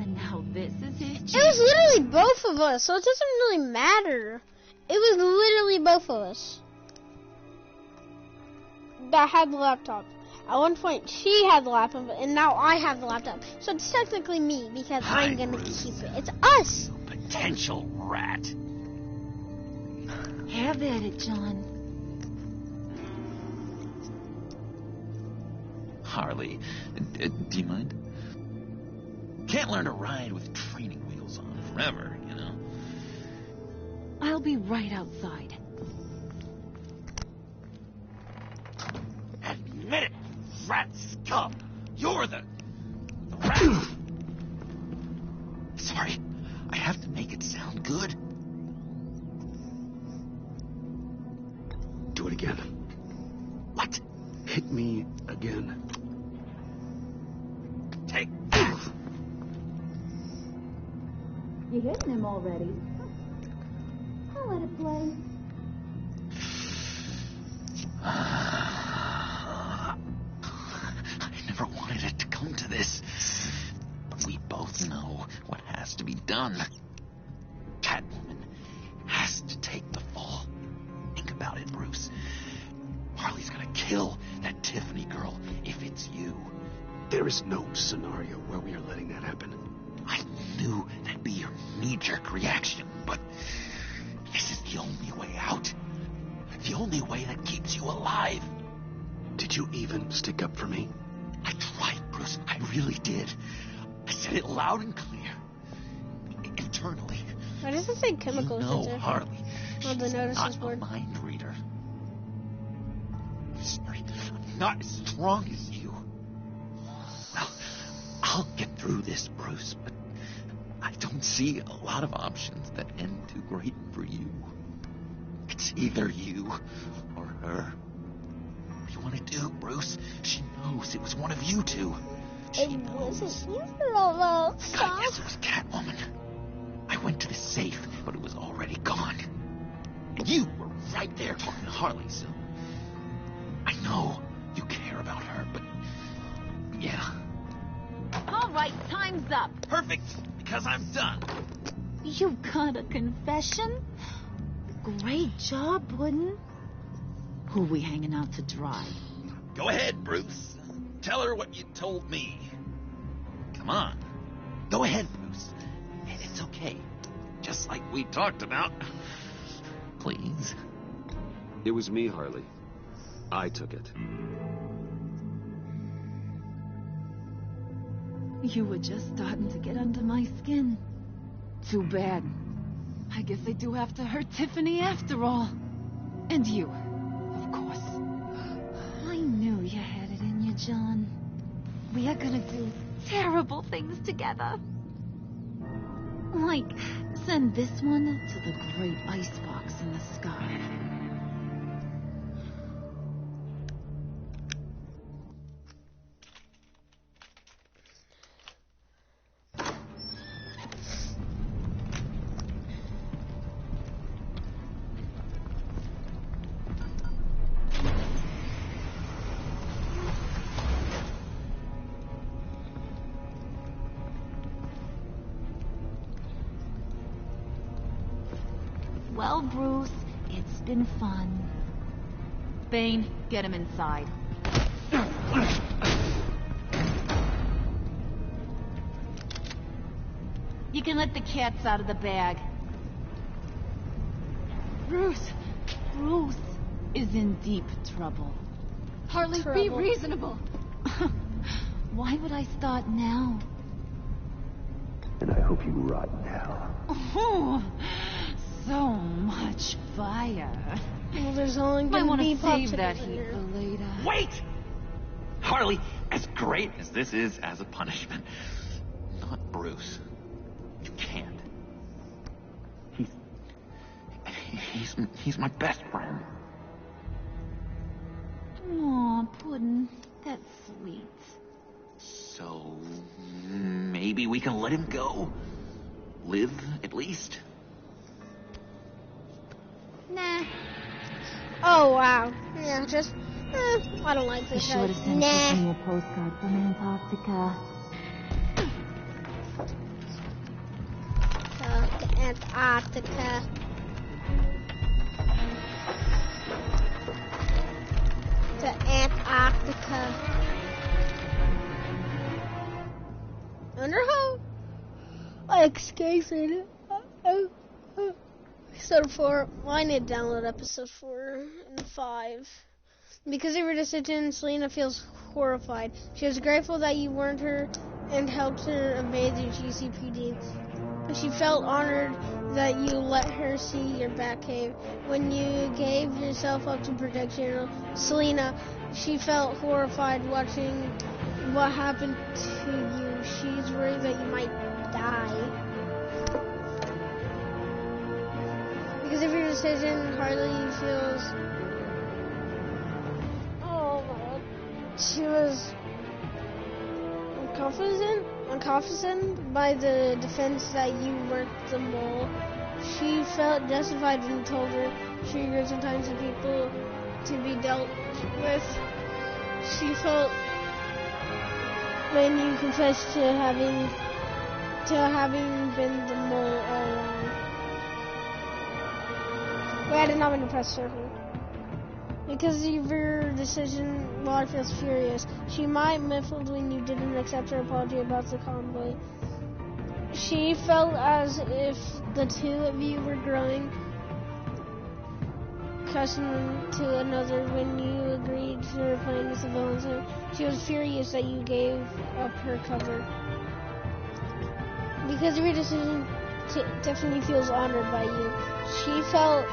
and now this is his It was literally both of us, so it doesn't really matter. It was literally both of us that had the laptop. At one point, she had the laptop, and now I have the laptop. So it's technically me, because I'm going to keep it. It's us! Potential rat. Have at it, John. Harley, do you mind? Can't learn to ride with training wheels on forever, you know? I'll be right outside. Admit it, rat scum! You're the rat! Sorry, I have to make a it sound good? Do it again. What? Hit me again. Take that! You're hitting him already. I'll let it play. I never wanted it to come to this. But we both know what has to be done. Catwoman has to take the fall. Think about it, Bruce. Harley's gonna kill that Tiffany girl if it's you. There is no scenario where we are letting that happen. I knew that'd be your knee-jerk reaction, but this is the only way out. The only way that keeps you alive. Did you even stick up for me? I tried, Bruce. I really did. I said it loud and clear. Internally. Why does it say chemicals? You know Harley. Oh, the notices Not board. a mind reader. I'm not as strong as you. Well, I'll get through this, Bruce, but I don't see a lot of options that end too great for you. It's either you or her. What do you want to do, Bruce? She knows it was one of you two. She knows. God, yes, it was Catwoman. I went to the safe, but it was already gone. And you were right there talking to Harley, so I know you care about her, but yeah. All right, time's up. Perfect, because I'm done. You got a confession? Great job, Puddin'. Who we hanging out to dry? Go ahead, Bruce. Tell her what you told me. Come on. Go ahead, Bruce. It's okay. Just like we talked about. Please. It was me, Harley. I took it. You were just starting to get under my skin. Too bad. I guess I do have to hurt Tiffany after all. And you, of course. I knew you had it in you, John. We are gonna do terrible things together. Like, send this one to the great icebox in the sky. Well, Bruce, it's been fun. Bane, get him inside. You can let the cats out of the bag. Bruce is in deep trouble. Harley, be reasonable. Why would I start now? And I hope you rot now. Oh, so much fire. Well, there's only Might gonna want be to save popsicles that in heat here. for later. Wait! Harley, as great as this is as a punishment, not Bruce. You can't. He's my best friend. Aw, Puddin', that's sweet. So maybe we can let him go. Live, at least. Nah. Oh, wow. Yeah, just, I don't like Be this sure guy. to send Nah. Tiffany a postcard from Antarctica. To Antarctica. To Antarctica. Wonder how I escaped it. Episode 4. Well, I need to download episode 4 and 5. Because of your decision, Selena feels horrified. She is grateful that you warned her and helped her evade the GCPD. She felt honored that you let her see your Batcave. When you gave yourself up to protection, Selena, she felt horrified watching what happened to you. She's worried that you might die. Because of your decision, Harley feels... Oh my god. She was unconfident by the defense that you weren't the mole. She felt justified when you told her she regrets sometimes the people to be dealt with. She felt when you confessed to having been the mole all along. Wait, I did not mean to press circle. Because of your decision, Laura feels furious. She might miffled when you didn't accept her apology about the convoy. She felt as if the two of you were growing accustomed to another when you agreed to her plan with the villains. She was furious that you gave up her cover. Because of your decision, Tiffany feels honored by you. She felt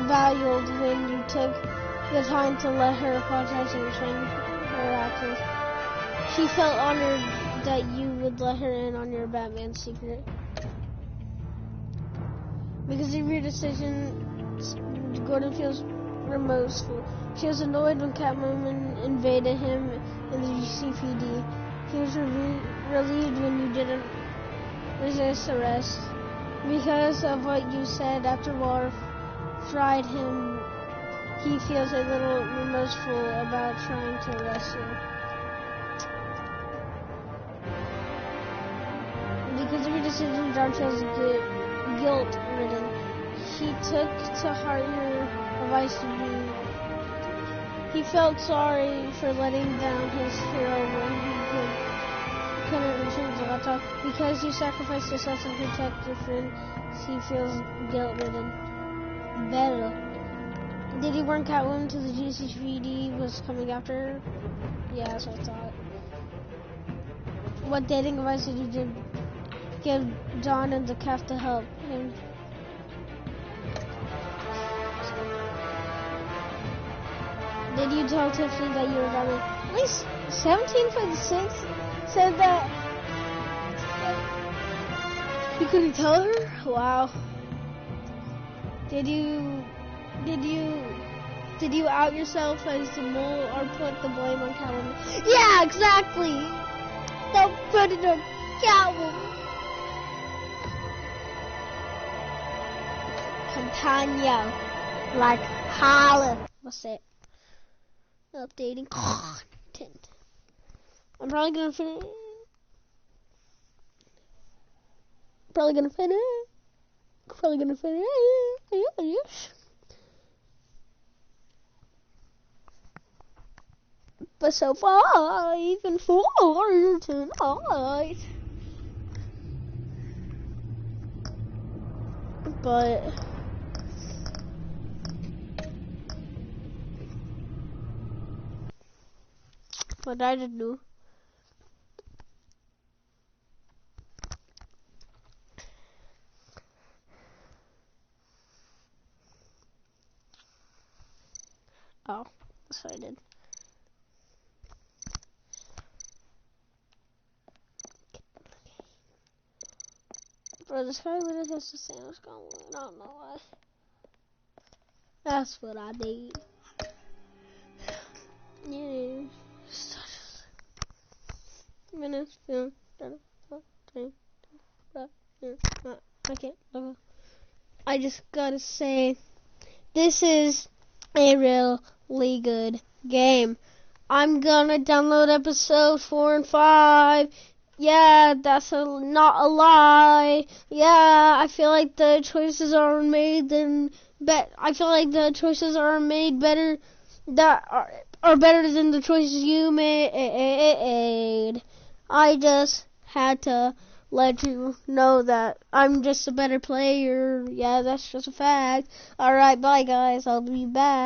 valued when you took the time to let her apologize and explain her actions. She felt honored that you would let her in on your Batman secret. Because of your decision, Gordon feels remorseful. She was annoyed when Catwoman invaded him in the GCPD. He was relieved when you didn't resist arrest. Because of what you said after War fried him, he feels a little remorseful about trying to arrest you. Because of your decision, John feels guilt-ridden. He took to heart your advice to you. He felt sorry for letting down his hero when he couldn't retrieve the laptop. Because you sacrificed yourself to protect your friend, he feels guilt-ridden. Better. Did he warn Catwoman to the GCPD was coming after her? Yeah, that's what I thought. What dating advice did you give John and the calf to help him? Did you tell Tiffany that you were gonna? At least 17.6 said that. You couldn't tell her? Wow. Did you out yourself as the mole or put the blame on Catwoman? Yeah, exactly. Don't put it on Catwoman. Continue. Like holla. What's it? Updating content. I'm probably gonna finish. But so far, even for tonight. But what I did do. Oh, that's what I did. Bro, this guy literally has to say what's going on. I don't know why. That's what I did. Yeah. Minutes, film, I can't. I just gotta say, this is a really good game. I'm gonna download episodes 4 and 5. Yeah, that's not a lie. Yeah, I feel like the choices are made better that are better than the choices you made. I just had to let you know that I'm just a better player. Yeah, that's just a fact. Alright, bye guys. I'll be back.